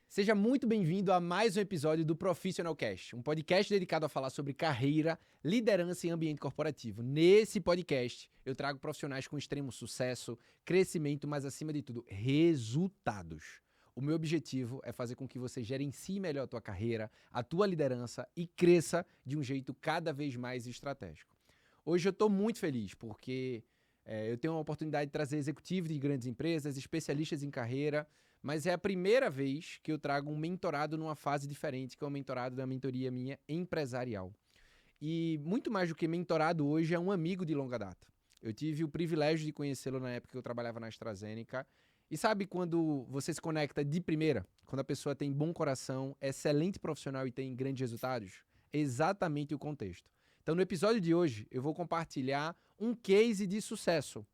Seja muito bem-vindo a mais um episódio do Professional Cast, um podcast dedicado a falar sobre carreira, liderança e ambiente corporativo. Nesse podcast, eu trago profissionais com extremo sucesso, crescimento, mas acima de tudo, resultados. O meu objetivo é fazer com que você gerencie melhor a tua carreira, a tua liderança e cresça de um jeito cada vez mais estratégico. Hoje eu estou muito feliz porque eu tenho a oportunidade de trazer executivos de grandes empresas, especialistas em carreira, mas é a primeira vez que eu trago um mentorado numa fase diferente, que é o mentorado da mentoria minha empresarial. E muito mais do que mentorado hoje, é um amigo de longa data. Eu tive o privilégio de conhecê-lo na época que eu trabalhava na AstraZeneca. E sabe quando você se conecta de primeira? Quando a pessoa tem bom coração, excelente profissional e tem grandes resultados? É exatamente o contexto. Então, no episódio de hoje, eu vou compartilhar um case de sucesso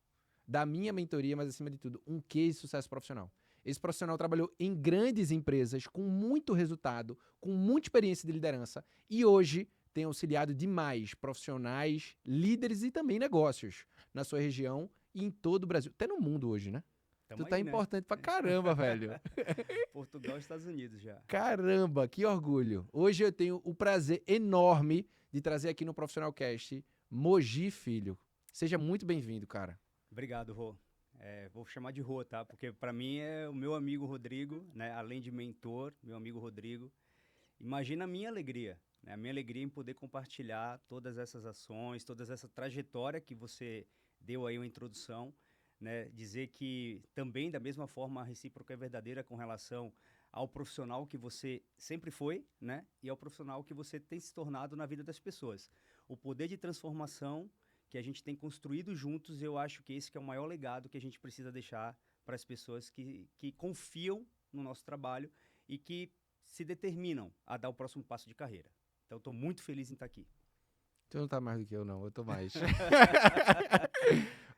da minha mentoria, mas acima de tudo, um case de sucesso profissional. Esse profissional trabalhou em grandes empresas, com muito resultado, com muita experiência de liderança e hoje tem auxiliado demais profissionais, líderes e também negócios na sua região e em todo o Brasil. Até no mundo hoje, né? Tamo Tu tá aí, né? importante pra caramba, velho. Portugal e Estados Unidos já. Caramba, que orgulho. Hoje eu tenho o prazer enorme de trazer aqui no Profissional Cast Mogi Filho. Seja muito bem-vindo, cara. Obrigado, Rô. Vou chamar de Rô, tá? Porque para mim é o meu amigo Rodrigo, né? Além de mentor, meu amigo Rodrigo. Imagina a minha alegria, né? A minha alegria em poder compartilhar todas essas ações, toda essa trajetória que você deu aí uma introdução, né? Dizer que também, da mesma forma, a recíproca é verdadeira com relação ao profissional que você sempre foi, né? E ao profissional que você tem se tornado na vida das pessoas. O poder de transformação que a gente tem construído juntos, eu acho que esse que é o maior legado que a gente precisa deixar para as pessoas que confiam no nosso trabalho e que se determinam a dar o próximo passo de carreira. Então, estou muito feliz em estar aqui. Tu não tá mais do que eu, não. Eu tô mais.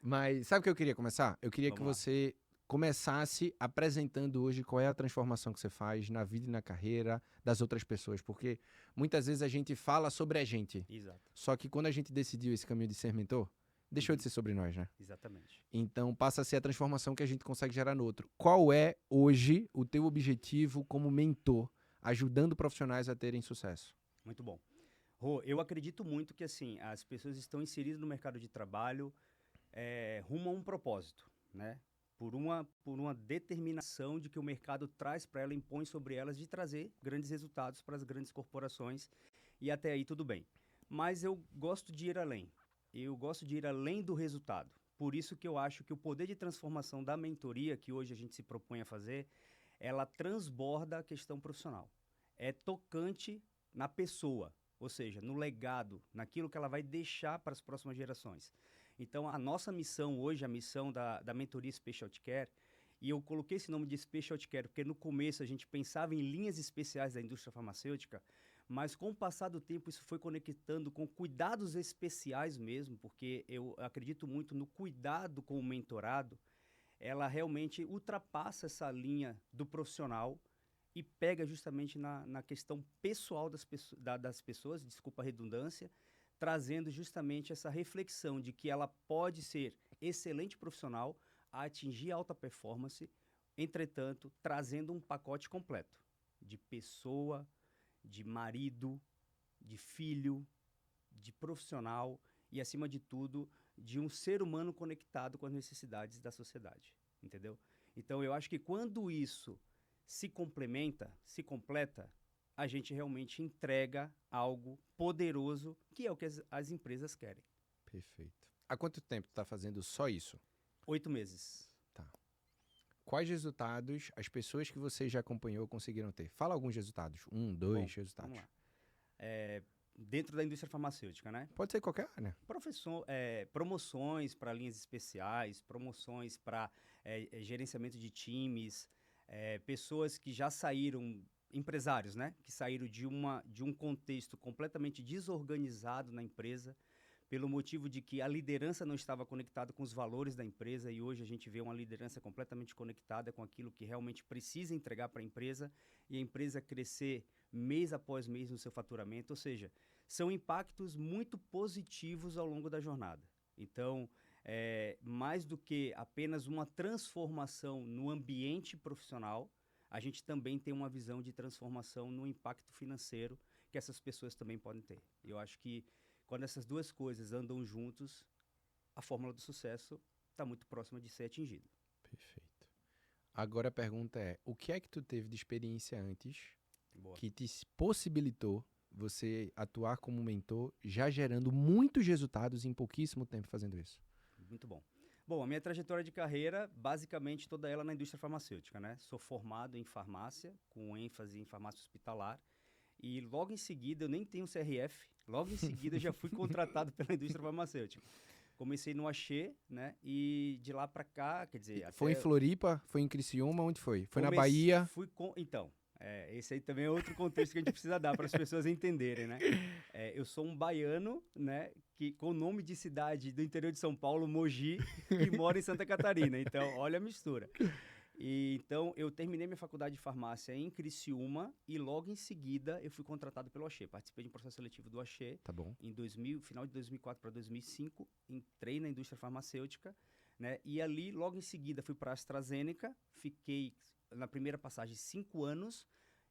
Mas sabe o que eu queria começar? Eu queria que Vamos lá. você começasse apresentando hoje qual é a transformação que você faz na vida e na carreira das outras pessoas. Porque muitas vezes a gente fala sobre a gente. Exato. Só que quando a gente decidiu esse caminho de ser mentor, deixou de ser sobre nós, né? Exatamente. Então passa a ser a transformação que a gente consegue gerar no outro. Qual é hoje o teu objetivo como mentor, ajudando profissionais a terem sucesso? Muito bom. Rô, eu acredito muito que assim as pessoas estão inseridas no mercado de trabalho rumo a um propósito, né? Por uma determinação de que o mercado traz para ela, impõe sobre elas de trazer grandes resultados para as grandes corporações e até aí tudo bem. Mas eu gosto de ir além. Eu gosto de ir além do resultado. Por isso que eu acho que o poder de transformação da mentoria que hoje a gente se propõe a fazer, ela transborda a questão profissional. É tocante na pessoa, ou seja, no legado, naquilo que ela vai deixar para as próximas gerações. Então, a nossa missão hoje, a missão da mentoria Specialty Care, e eu coloquei esse nome de Specialty Care porque no começo a gente pensava em linhas especiais da indústria farmacêutica, mas com o passar do tempo isso foi conectando com cuidados especiais mesmo, porque eu acredito muito no cuidado com o mentorado, ela realmente ultrapassa essa linha do profissional e pega justamente na questão pessoal das pessoas, desculpa a redundância, trazendo justamente essa reflexão de que ela pode ser excelente profissional a atingir alta performance, entretanto, trazendo um pacote completo de pessoa, de marido, de filho, de profissional e, acima de tudo, de um ser humano conectado com as necessidades da sociedade, entendeu? Então, eu acho que quando isso se complementa, se completa, a gente realmente entrega algo poderoso, que é o que as empresas querem. Perfeito. Há quanto tempo tu tá fazendo só isso? 8 meses. Tá. Quais resultados as pessoas que você já acompanhou conseguiram ter? Fala alguns resultados. Dois Bom, resultados. vamos lá. Dentro da indústria farmacêutica, né? Pode ser qualquer área. Promoções para linhas especiais, promoções para gerenciamento de times, pessoas que já saíram, empresários, né? Que saíram de um contexto completamente desorganizado na empresa, pelo motivo de que a liderança não estava conectada com os valores da empresa e hoje a gente vê uma liderança completamente conectada com aquilo que realmente precisa entregar para a empresa e a empresa crescer mês após mês no seu faturamento, ou seja, são impactos muito positivos ao longo da jornada. Então, mais do que apenas uma transformação no ambiente profissional, a gente também tem uma visão de transformação no impacto financeiro que essas pessoas também podem ter. Eu acho que quando essas duas coisas andam juntos, a fórmula do sucesso está muito próxima de ser atingida. Perfeito. Agora a pergunta é, o que é que tu teve de experiência antes Boa. que te possibilitou você atuar como mentor, já gerando muitos resultados em pouquíssimo tempo fazendo isso? Muito bom. Bom, a minha trajetória de carreira, basicamente toda ela na indústria farmacêutica, né? Sou formado em farmácia, com ênfase em farmácia hospitalar, e logo em seguida, eu nem tenho CRF, logo em seguida eu já fui contratado pela indústria farmacêutica. Comecei no Axê, né? E de lá para cá, quer dizer... Foi em até Floripa? Foi em Criciúma? Onde foi? Foi na comece- Bahia? Então, esse aí também é outro contexto que a gente precisa dar para as pessoas entenderem, né? Eu sou um baiano, né? Que, com o nome de cidade do interior de São Paulo, Mogi, que mora em Santa Catarina. Então, olha a mistura. Então, eu terminei minha faculdade de farmácia em Criciúma e logo em seguida eu fui contratado pelo Axê. Participei de um processo seletivo do Axê Tá bom. em final de 2004 para 2005. Entrei na indústria farmacêutica, né? E ali, logo em seguida, fui para a AstraZeneca. Fiquei, na primeira passagem, 5 anos.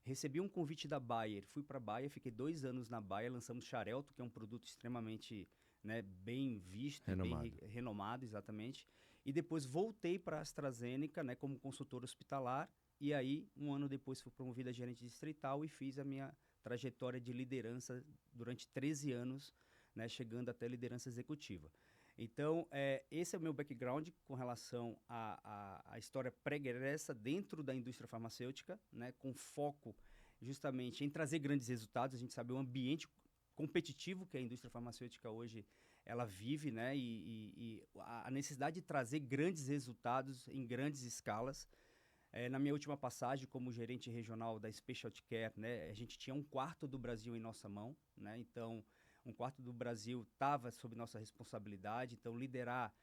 Recebi um convite da Bayer. Fui para a Bayer, fiquei 2 anos na Bayer. Lançamos Xarelto, que é um produto extremamente, né, bem visto, Renomado. e bem renomado, exatamente. E depois voltei para a AstraZeneca, né, como consultor hospitalar. E aí, um ano depois, fui promovido a gerente distrital e fiz a minha trajetória de liderança durante 13 anos, né, chegando até liderança executiva. Então, esse é o meu background com relação à história pregressa dentro da indústria farmacêutica, né, com foco justamente em trazer grandes resultados. A gente sabe o ambiente competitivo que a indústria farmacêutica hoje ela vive, né, e a necessidade de trazer grandes resultados em grandes escalas. Na minha última passagem como gerente regional da Specialty Care, né, a gente tinha 1/4 do Brasil em nossa mão, né, então 1/4 do Brasil estava sob nossa responsabilidade. Então, liderar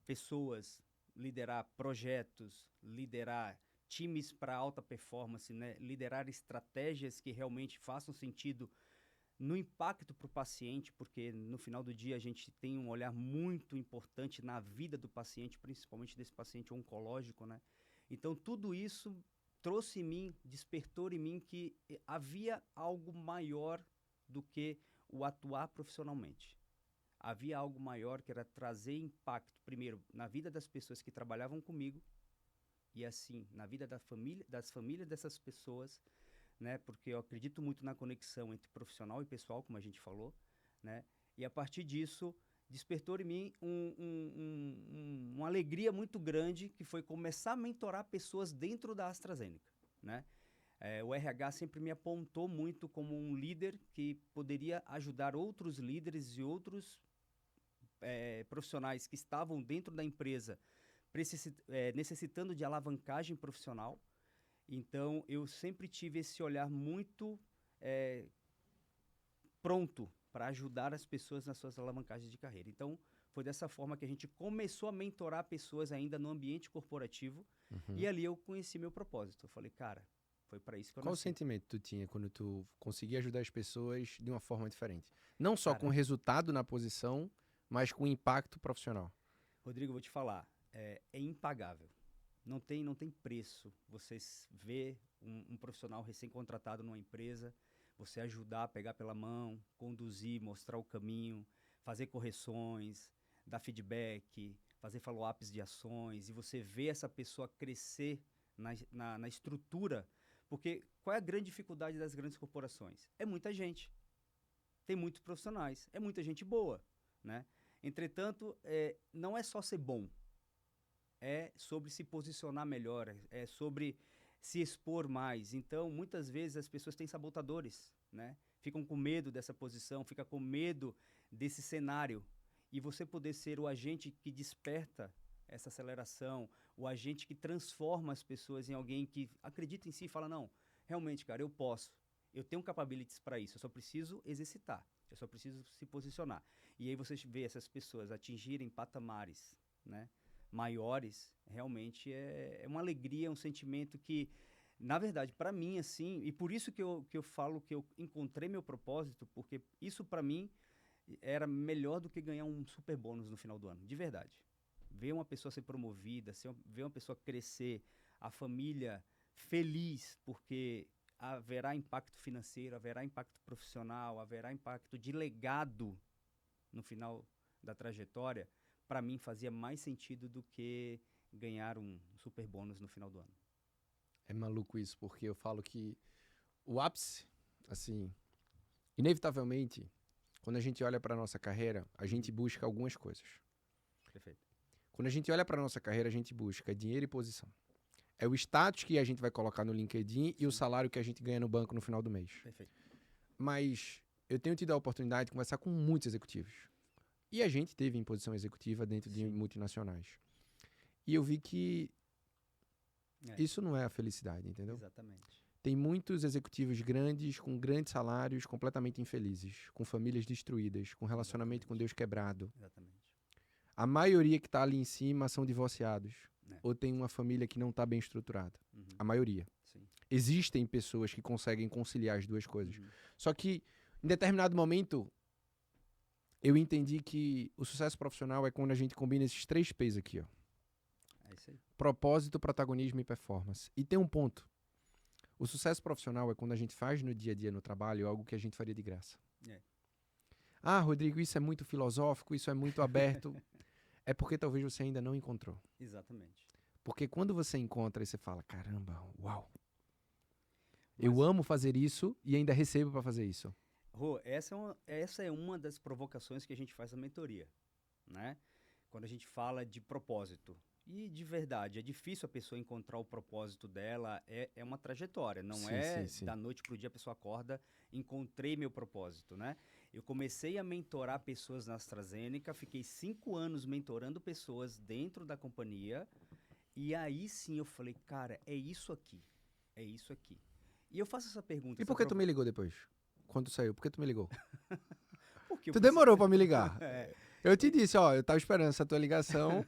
pessoas, liderar projetos, liderar times para alta performance, né, liderar estratégias que realmente façam sentido no impacto para o paciente, porque no final do dia a gente tem um olhar muito importante na vida do paciente, principalmente desse paciente oncológico, né? Então, tudo isso trouxe em mim, despertou em mim que havia algo maior do que o atuar profissionalmente. Havia algo maior que era trazer impacto, primeiro, na vida das pessoas que trabalhavam comigo e, assim, na vida das famílias dessas pessoas, né? Porque eu acredito muito na conexão entre profissional e pessoal, como a gente falou, né? E, a partir disso, despertou em mim uma alegria muito grande, que foi começar a mentorar pessoas dentro da AstraZeneca, né? O RH sempre me apontou muito como um líder que poderia ajudar outros líderes e outros profissionais que estavam dentro da empresa necessitando de alavancagem profissional. Então, eu sempre tive esse olhar muito pronto para ajudar as pessoas nas suas alavancagens de carreira. Então, foi dessa forma que a gente começou a mentorar pessoas ainda no ambiente corporativo. E ali eu conheci meu propósito. Eu falei, cara, foi para isso que eu Qual o nasci. sentimento tu tinha quando tu conseguia ajudar as pessoas de uma forma diferente? Não só Cara, com resultado na posição, mas com impacto profissional. Rodrigo, eu vou te falar, é impagável. Não tem preço você ver um profissional recém-contratado numa empresa, você ajudar, pegar pela mão, conduzir, mostrar o caminho, fazer correções, dar feedback, fazer follow-ups de ações, e você ver essa pessoa crescer na estrutura. Porque qual é a grande dificuldade das grandes corporações? É muita gente. Tem muitos profissionais, é muita gente boa, né? Entretanto, não é só ser bom, é sobre se posicionar melhor, é sobre se expor mais. Então, muitas vezes as pessoas têm sabotadores, né? Ficam com medo dessa posição, ficam com medo desse cenário. E você poder ser o agente que desperta essa aceleração, o agente que transforma as pessoas em alguém que acredita em si e fala, não, realmente, cara, eu posso. Eu tenho capabilities para isso, eu só preciso exercitar, eu só preciso se posicionar. E aí você vê essas pessoas atingirem patamares, né, maiores, realmente é uma alegria, um sentimento que, na verdade, para mim, assim, e por isso que eu falo que eu encontrei meu propósito, porque isso para mim era melhor do que ganhar um super bônus no final do ano, de verdade. Ver uma pessoa ser promovida, ver uma pessoa crescer, a família feliz, porque haverá impacto financeiro, haverá impacto profissional, haverá impacto de legado no final da trajetória, para mim fazia mais sentido do que ganhar um super bônus no final do ano. É maluco isso, porque eu falo que o ápice, assim, inevitavelmente, quando a gente olha para nossa carreira, a gente busca algumas coisas. Perfeito. Quando a gente olha para nossa carreira, a gente busca dinheiro e posição. É o status que a gente vai colocar no LinkedIn e o salário que a gente ganha no banco no final do mês. Perfeito. Mas eu tenho tido a oportunidade de conversar com muitos executivos. E a gente teve em posição executiva dentro de multinacionais. E eu vi que isso não é a felicidade, entendeu? Exatamente. Tem muitos executivos grandes, com grandes salários, completamente infelizes, com famílias destruídas, com relacionamento com Deus quebrado. Exatamente. A maioria que está ali em cima são divorciados. Ou tem uma família que não está bem estruturada. A maioria. Sim. Existem pessoas que conseguem conciliar as duas coisas. Só que, em determinado momento, eu entendi que o sucesso profissional é quando a gente combina esses 3 P's aqui, ó. É isso aí. Propósito, protagonismo e performance. E tem um ponto. O sucesso profissional é quando a gente faz no dia a dia no trabalho algo que a gente faria de graça. Ah, Rodrigo, isso é muito filosófico, isso é muito aberto. É porque talvez você ainda não encontrou. Exatamente. Porque quando você encontra e você fala, caramba, uau, eu amo fazer isso e ainda recebo para fazer isso. Rô, essa é uma das provocações que a gente faz na mentoria, né? Quando a gente fala de propósito. E de verdade, é difícil a pessoa encontrar o propósito dela, é uma trajetória, não sim. Da noite pro dia a pessoa acorda, encontrei meu propósito, né? Eu comecei a mentorar pessoas na AstraZeneca, fiquei 5 anos mentorando pessoas dentro da companhia, e aí sim eu falei, cara, é isso aqui. E eu faço essa pergunta. E por que tu me ligou depois? Quando saiu, por que tu me ligou? Porque tu demorou pra me ligar. Eu te disse, ó, eu tava esperando essa tua ligação,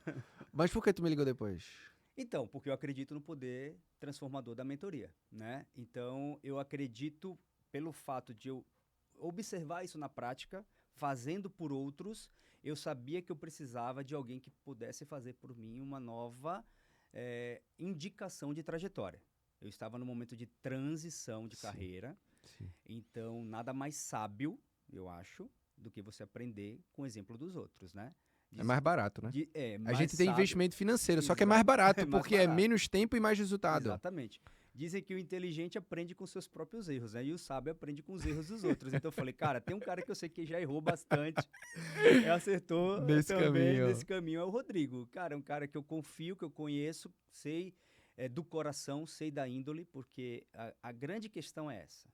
mas por que tu me ligou depois? Então, porque eu acredito no poder transformador da mentoria, né? Então, eu acredito pelo fato de eu observar isso na prática, fazendo por outros, eu sabia que eu precisava de alguém que pudesse fazer por mim uma nova indicação de trajetória. Eu estava no momento de transição de carreira, então nada mais sábio, eu acho, do que você aprender com o exemplo dos outros, né? É mais barato, né? Mais a gente tem sábio, investimento financeiro, só que é mais barato, porque é menos tempo e mais resultado. Exatamente. Dizem que o inteligente aprende com seus próprios erros, né? E o sábio aprende com os erros dos outros. Então eu falei, cara, tem um cara que eu sei que já errou bastante e acertou nesse caminho, é o Rodrigo. Cara, é um cara que eu confio, que eu conheço, sei do coração, sei da índole, porque a grande questão é essa.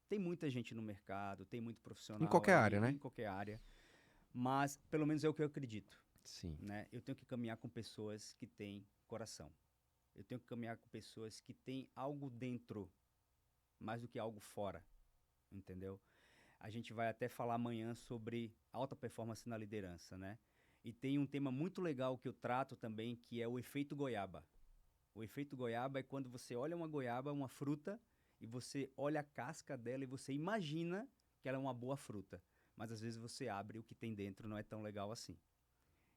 Tem muita gente no mercado, tem muito profissional. Em qualquer área, né? Em qualquer área. Mas, pelo menos é o que eu acredito. Sim. Né? Eu tenho que caminhar com pessoas que têm coração. Eu tenho que caminhar com pessoas que têm algo dentro, mais do que algo fora, entendeu? A gente vai até falar amanhã sobre alta performance na liderança, né? E tem um tema muito legal que eu trato também, que é o efeito goiaba. O efeito goiaba é quando você olha uma goiaba, uma fruta, e você olha a casca dela e você imagina que ela é uma boa fruta. Mas às vezes você abre o que tem dentro, não é tão legal assim.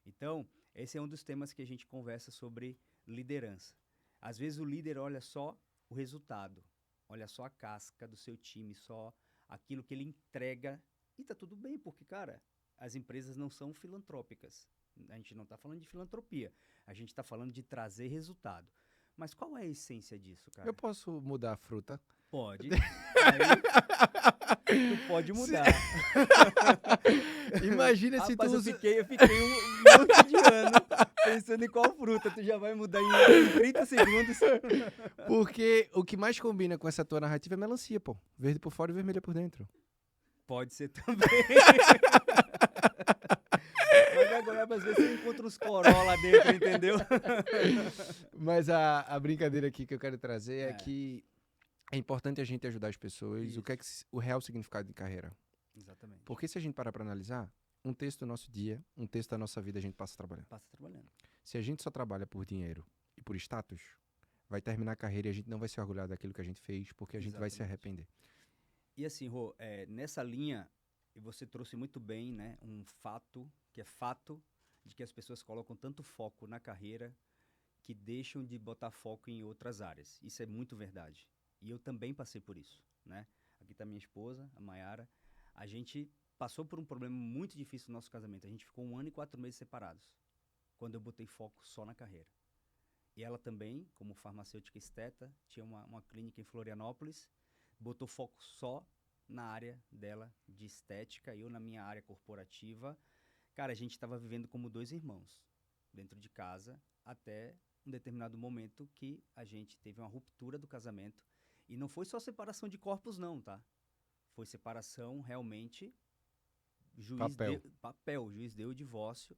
Então, esse é um dos temas que a gente conversa sobre liderança. Às vezes o líder olha só o resultado, olha só a casca do seu time, só aquilo que ele entrega. E tá tudo bem, porque, cara, as empresas não são filantrópicas. A gente não está falando de filantropia, a gente está falando de trazer resultado. Mas qual é a essência disso, cara? Eu posso mudar a fruta? Pode. Aí, tu pode mudar. Imagina se tu usa... Eu fiquei um monte de ano pensando em qual fruta. Tu já vai mudar em 30 segundos. Porque o que mais combina com essa tua narrativa é melancia, pô. Verde por fora e vermelha por dentro. Pode ser também. Mas a goiaba, às vezes, você encontra uns coró lá dentro, entendeu? Mas a brincadeira aqui que eu quero trazer é que é importante a gente ajudar as pessoas. Isso. O que é o real significado de carreira? Exatamente. Porque se a gente parar para analisar, um texto do nosso dia, um texto da nossa vida, a gente passa trabalhando. Se a gente só trabalha por dinheiro e por status, vai terminar a carreira e a gente não vai se orgulhar daquilo que a gente fez, porque a gente vai se arrepender. E assim, Rô, nessa linha, você trouxe muito bem, né, um fato, que é fato, de que as pessoas colocam tanto foco na carreira que deixam de botar foco em outras áreas. Isso é muito verdade. E eu também passei por isso, né? Aqui está minha esposa, a Mayara. A gente passou por um problema muito difícil no nosso casamento. A gente ficou 1 ano e 4 meses separados, quando eu botei foco só na carreira. E ela também, como farmacêutica esteta, tinha uma clínica em Florianópolis, botou foco só na área dela de estética, eu na minha área corporativa. Cara, a gente estava vivendo como 2 irmãos dentro de casa, até um determinado momento que a gente teve uma ruptura do casamento. E não foi só separação de corpos não, tá? Foi separação realmente, o juiz deu o divórcio.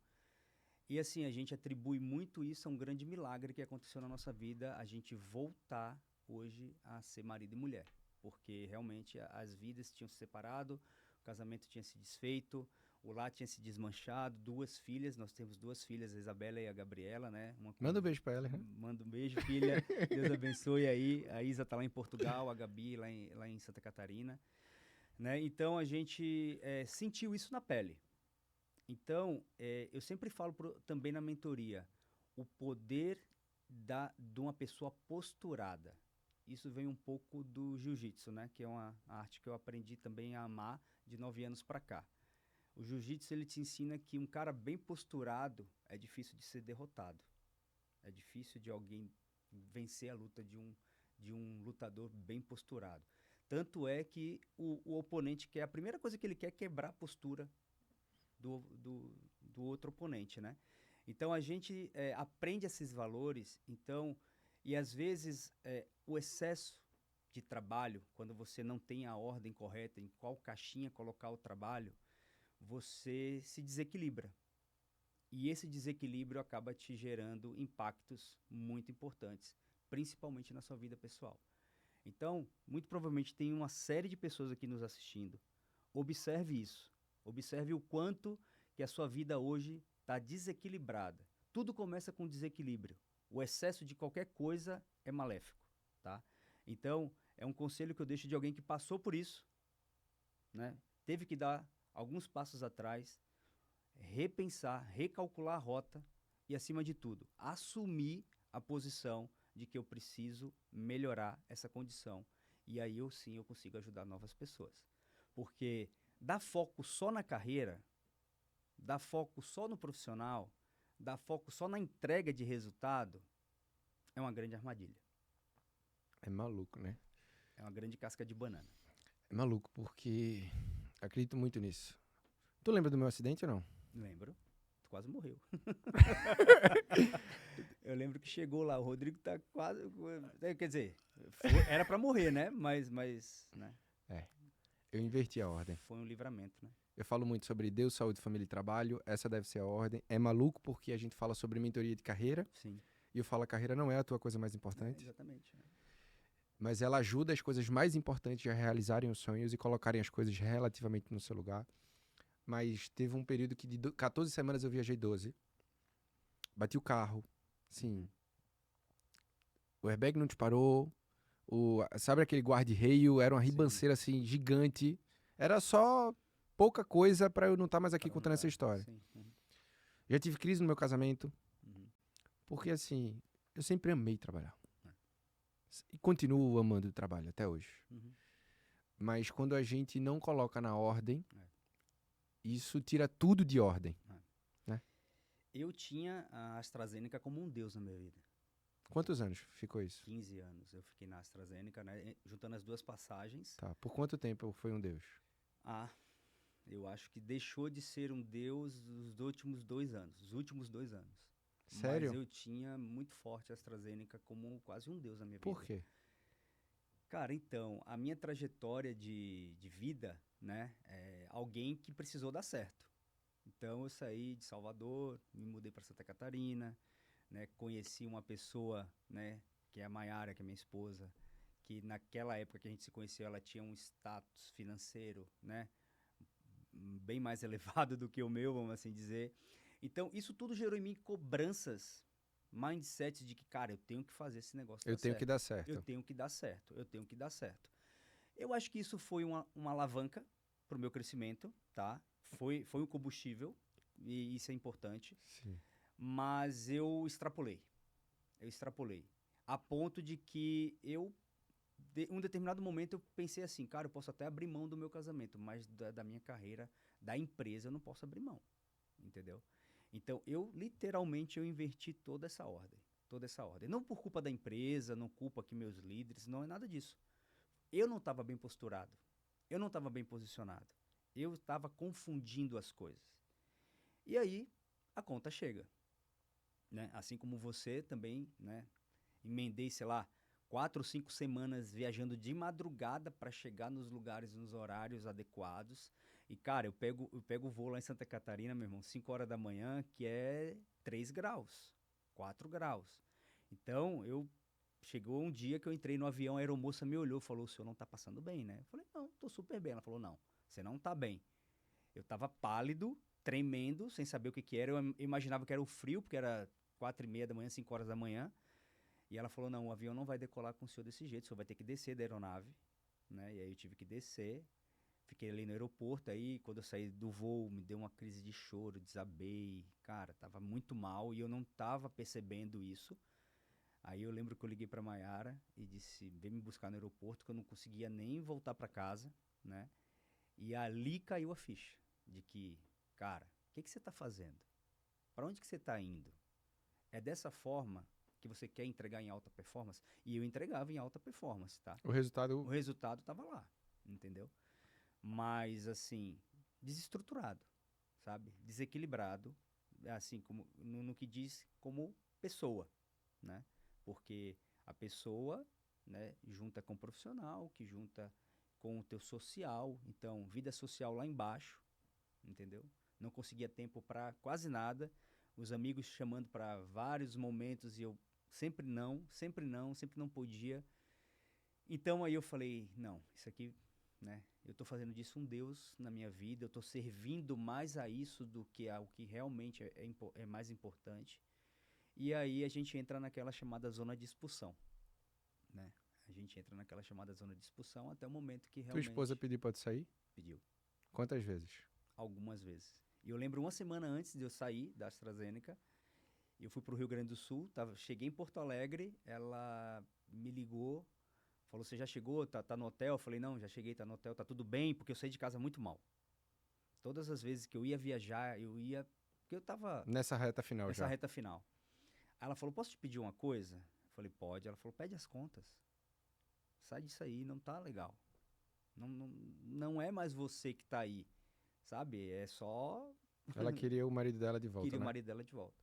E assim, a gente atribui muito isso a um grande milagre que aconteceu na nossa vida, a gente voltar hoje a ser marido e mulher. Porque realmente as vidas tinham se separado, o casamento tinha se desfeito, o lar tinha se desmanchado, 2 filhas, nós temos 2 filhas, a Isabela e a Gabriela, né? Manda um beijo pra ela, né? Manda um beijo, filha. Deus abençoe aí. A Isa tá lá em Portugal, a Gabi lá em Santa Catarina. Né? Então, a gente sentiu isso na pele. Então, eu sempre falo também na mentoria, o poder de uma pessoa posturada. Isso vem um pouco do jiu-jitsu, né? Que é uma arte que eu aprendi também a amar de 9 anos para cá. O jiu-jitsu, ele te ensina que um cara bem posturado é difícil de ser derrotado. É difícil de alguém vencer a luta de um lutador bem posturado. Tanto é que o oponente quer, a primeira coisa que ele quer é quebrar a postura do outro oponente, né? Então, a gente aprende esses valores, então, e às vezes o excesso de trabalho, quando você não tem a ordem correta em qual caixinha colocar o trabalho, você se desequilibra. E esse desequilíbrio acaba te gerando impactos muito importantes, principalmente na sua vida pessoal. Então, muito provavelmente tem uma série de pessoas aqui nos assistindo. Observe isso. Observe o quanto que a sua vida hoje está desequilibrada. Tudo começa com desequilíbrio. O excesso de qualquer coisa é maléfico, tá? Então, é um conselho que eu deixo de alguém que passou por isso, né? Teve que dar alguns passos atrás, repensar, recalcular a rota e, acima de tudo, assumir a posição de que eu preciso melhorar essa condição. E aí eu consigo ajudar novas pessoas. Porque dar foco só na carreira, dar foco só no profissional, dar foco só na entrega de resultado, é uma grande armadilha. É maluco, né? É uma grande casca de banana. É maluco, porque acredito muito nisso. Tu lembra do meu acidente ou não? Lembro. Tu quase morreu. Eu lembro que chegou lá, o Rodrigo tá quase... Quer dizer, era pra morrer, né? Mas né? Eu inverti a ordem. Foi um livramento, né? Eu falo muito sobre Deus, saúde, família e trabalho. Essa deve ser a ordem. É maluco porque a gente fala sobre mentoria de carreira. Sim. E eu falo, a carreira não é a tua coisa mais importante. Exatamente. Mas ela ajuda as coisas mais importantes a realizarem os sonhos e colocarem as coisas relativamente no seu lugar. Mas teve um período que de 14 semanas eu viajei 12. Bati o carro. Sim. O airbag não disparou. Sabe aquele guarda-reio? Era uma ribanceira assim, gigante. Era só pouca coisa pra eu não estar mais aqui contando essa história. Sim. Já tive crise no meu casamento. Uhum. Porque assim, eu sempre amei trabalhar. E continuo amando o trabalho até hoje. Uhum. Mas quando a gente não coloca na ordem, isso tira tudo de ordem. Né? Eu tinha a AstraZeneca como um deus na minha vida. Quantos anos ficou isso? 15 anos eu fiquei na AstraZeneca, né? Juntando as 2 passagens. Tá. Por quanto tempo foi um deus? Eu acho que deixou de ser um deus os últimos 2 anos. Os últimos 2 anos. Sério? Mas eu tinha muito forte a AstraZeneca como quase um deus na minha vida. Por quê? Cara, então, a minha trajetória de vida, né? Alguém que precisou dar certo. Então, eu saí de Salvador, me mudei para Santa Catarina, né? Conheci uma pessoa, né? Que é a Mayara, que é minha esposa, que naquela época que a gente se conheceu, ela tinha um status financeiro, né? Bem mais elevado do que o meu, vamos assim dizer. Então, isso tudo gerou em mim cobranças, mindsets de que, cara, eu tenho que fazer esse negócio dar certo. Eu tenho que dar certo. Eu tenho que dar certo, eu tenho que dar certo. Eu acho que isso foi uma alavanca pro meu crescimento, tá? Foi um combustível, e isso é importante, Sim. mas eu extrapolei. A ponto de que um determinado momento eu pensei assim, cara, eu posso até abrir mão do meu casamento, mas da minha carreira, da empresa, eu não posso abrir mão, entendeu? Então, literalmente, eu inverti toda essa ordem. Não por culpa da empresa, não culpa aqui meus líderes, não é nada disso. Eu não estava bem posturado, eu não estava bem posicionado, eu estava confundindo as coisas. E aí, a conta chega, né? Assim como você também, né? Emendei, sei lá, 4 ou 5 semanas viajando de madrugada para chegar nos lugares, nos horários adequados. E, cara, eu pego o voo lá em Santa Catarina, meu irmão, 5 horas da manhã, que é 3 graus, 4 graus. Então, chegou um dia que eu entrei no avião, a aeromoça me olhou e falou, o senhor não tá passando bem, né? Eu falei, não, tô super bem. Ela falou, não, você não tá bem. Eu tava pálido, tremendo, sem saber o que era. Eu imaginava que era o frio, porque era 4h30 da manhã, 5 horas da manhã. E ela falou, não, o avião não vai decolar com o senhor desse jeito, o senhor vai ter que descer da aeronave, né? E aí eu tive que descer, fiquei ali no aeroporto, aí quando eu saí do voo, me deu uma crise de choro, desabei, cara, tava muito mal e eu não tava percebendo isso. Aí eu lembro que eu liguei pra Mayara e disse, vem me buscar no aeroporto, que eu não conseguia nem voltar pra casa, né? E ali caiu a ficha, de que, cara, o que você tá fazendo? Pra onde que você tá indo? É dessa forma que você quer entregar em alta performance? E eu entregava em alta performance, tá? O resultado... O resultado tava lá, entendeu? Mas, assim, desestruturado, sabe? Desequilibrado, assim, como no que diz como pessoa, né? Porque a pessoa, né, junta com o profissional, que junta com o teu social, então, vida social lá embaixo, entendeu? Não conseguia tempo para quase nada, os amigos chamando para vários momentos e eu sempre não podia. Então aí eu falei, não, isso aqui, né? Eu tô fazendo disso um Deus na minha vida, eu tô servindo mais a isso do que ao que realmente é mais importante. E aí a gente entra naquela chamada zona de expulsão, né? A gente entra naquela chamada zona de expulsão até o momento que Tua esposa realmente pediu pra tu sair? pediu. Quantas vezes? Algumas vezes. E eu lembro uma semana antes de eu sair da AstraZeneca, eu fui para o Rio Grande do Sul, cheguei em Porto Alegre, ela me ligou, falou, você já chegou, tá no hotel? Eu falei, não, já cheguei, tá no hotel, tá tudo bem, porque eu saí de casa muito mal. Todas as vezes que eu ia viajar, porque eu tava Nessa reta final nessa já. reta final. Aí ela falou, posso te pedir uma coisa? Eu falei, pode. Ela falou, pede as contas. Sai disso aí, não tá legal. Não é mais você que tá aí, sabe? É só... Ela queria o marido dela de volta, Queria o né? marido dela de volta.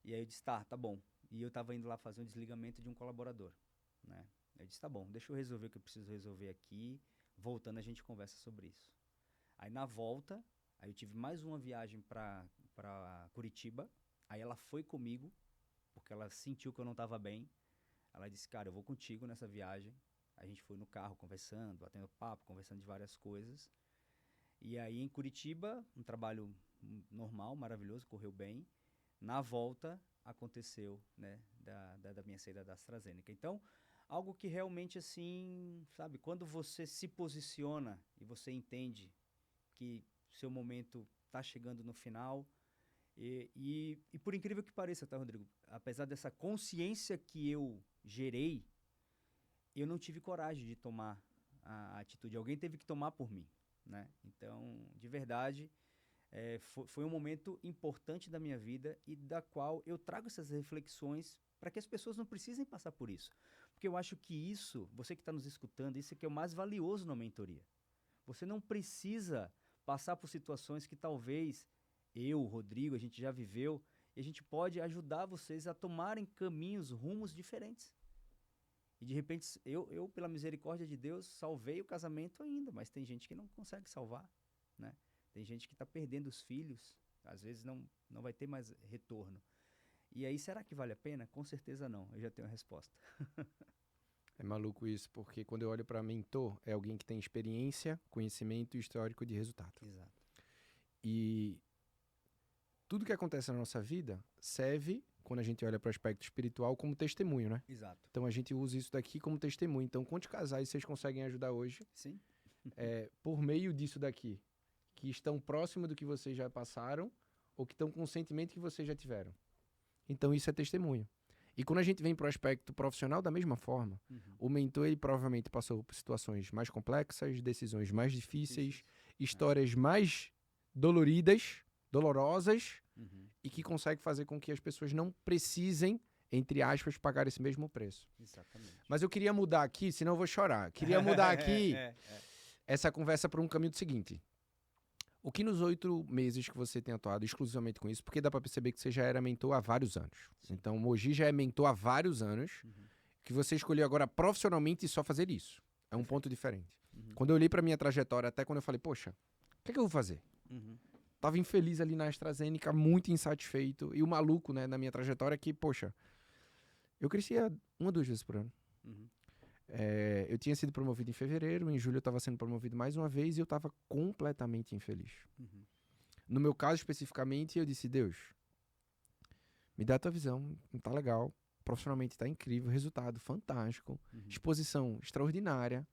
E aí eu disse, tá bom. E eu tava indo lá fazer um desligamento de um colaborador, né? Eu disse, tá bom, deixa eu resolver o que eu preciso resolver aqui. Voltando, a gente conversa sobre isso. Aí na volta, aí eu tive mais uma viagem pra Curitiba. Aí ela foi comigo, porque ela sentiu que eu não tava bem. Ela disse, cara, eu vou contigo nessa viagem. A gente foi no carro conversando, batendo papo, conversando de várias coisas. E aí em Curitiba, um trabalho normal, maravilhoso, correu bem. Na volta, aconteceu, né, da minha saída da AstraZeneca. Então, algo que realmente, assim, sabe, quando você se posiciona e você entende que seu momento está chegando no final, e por incrível que pareça, tá, Rodrigo? Apesar dessa consciência que eu gerei, eu não tive coragem de tomar a atitude. Alguém teve que tomar por mim, né? Então, de verdade, foi um momento importante da minha vida e da qual eu trago essas reflexões para que as pessoas não precisem passar por isso. Porque eu acho que isso, você que está nos escutando, isso é que é o mais valioso na mentoria. Você não precisa passar por situações que talvez eu, Rodrigo, a gente já viveu, e a gente pode ajudar vocês a tomarem caminhos, rumos diferentes. E de repente, eu, pela misericórdia de Deus, salvei o casamento ainda, mas tem gente que não consegue salvar, né? Tem gente que está perdendo os filhos, às vezes não vai ter mais retorno. E aí, será que vale a pena? Com certeza não, eu já tenho a resposta. É maluco isso, porque quando eu olho pra mentor, é alguém que tem experiência, conhecimento e histórico de resultado. Exato. E tudo que acontece na nossa vida serve, quando a gente olha para o aspecto espiritual, como testemunho, né? Exato. Então a gente usa isso daqui como testemunho. Então, quantos casais vocês conseguem ajudar hoje Sim. por meio disso daqui? Que estão próximo do que vocês já passaram ou que estão com o sentimento que vocês já tiveram. Então isso é testemunho. E quando a gente vem para o aspecto profissional, da mesma forma, o mentor ele provavelmente passou por situações mais complexas, decisões mais difíceis, histórias mais dolorosas, e que consegue fazer com que as pessoas não precisem, entre aspas, pagar esse mesmo preço. Exatamente. Mas eu queria mudar aqui, senão eu vou chorar. Queria mudar aqui essa conversa para um caminho do seguinte. O que nos 8 meses que você tem atuado exclusivamente com isso, porque dá para perceber que você já era mentor há vários anos. Sim. Então, o Mogi já é mentor há vários anos, que você escolheu agora profissionalmente só fazer isso. É um ponto diferente. Quando eu olhei para minha trajetória, até quando eu falei, poxa, o que é que eu vou fazer? Tava infeliz ali na AstraZeneca, muito insatisfeito. E o maluco, né, na minha trajetória, que, poxa, eu crescia 1 ou 2 vezes por ano. Eu tinha sido promovido em fevereiro, em julho eu estava sendo promovido mais uma vez e eu estava completamente infeliz. No meu caso, especificamente, eu disse, Deus, me dá a tua visão, tá legal, profissionalmente tá incrível, resultado fantástico, exposição extraordinária,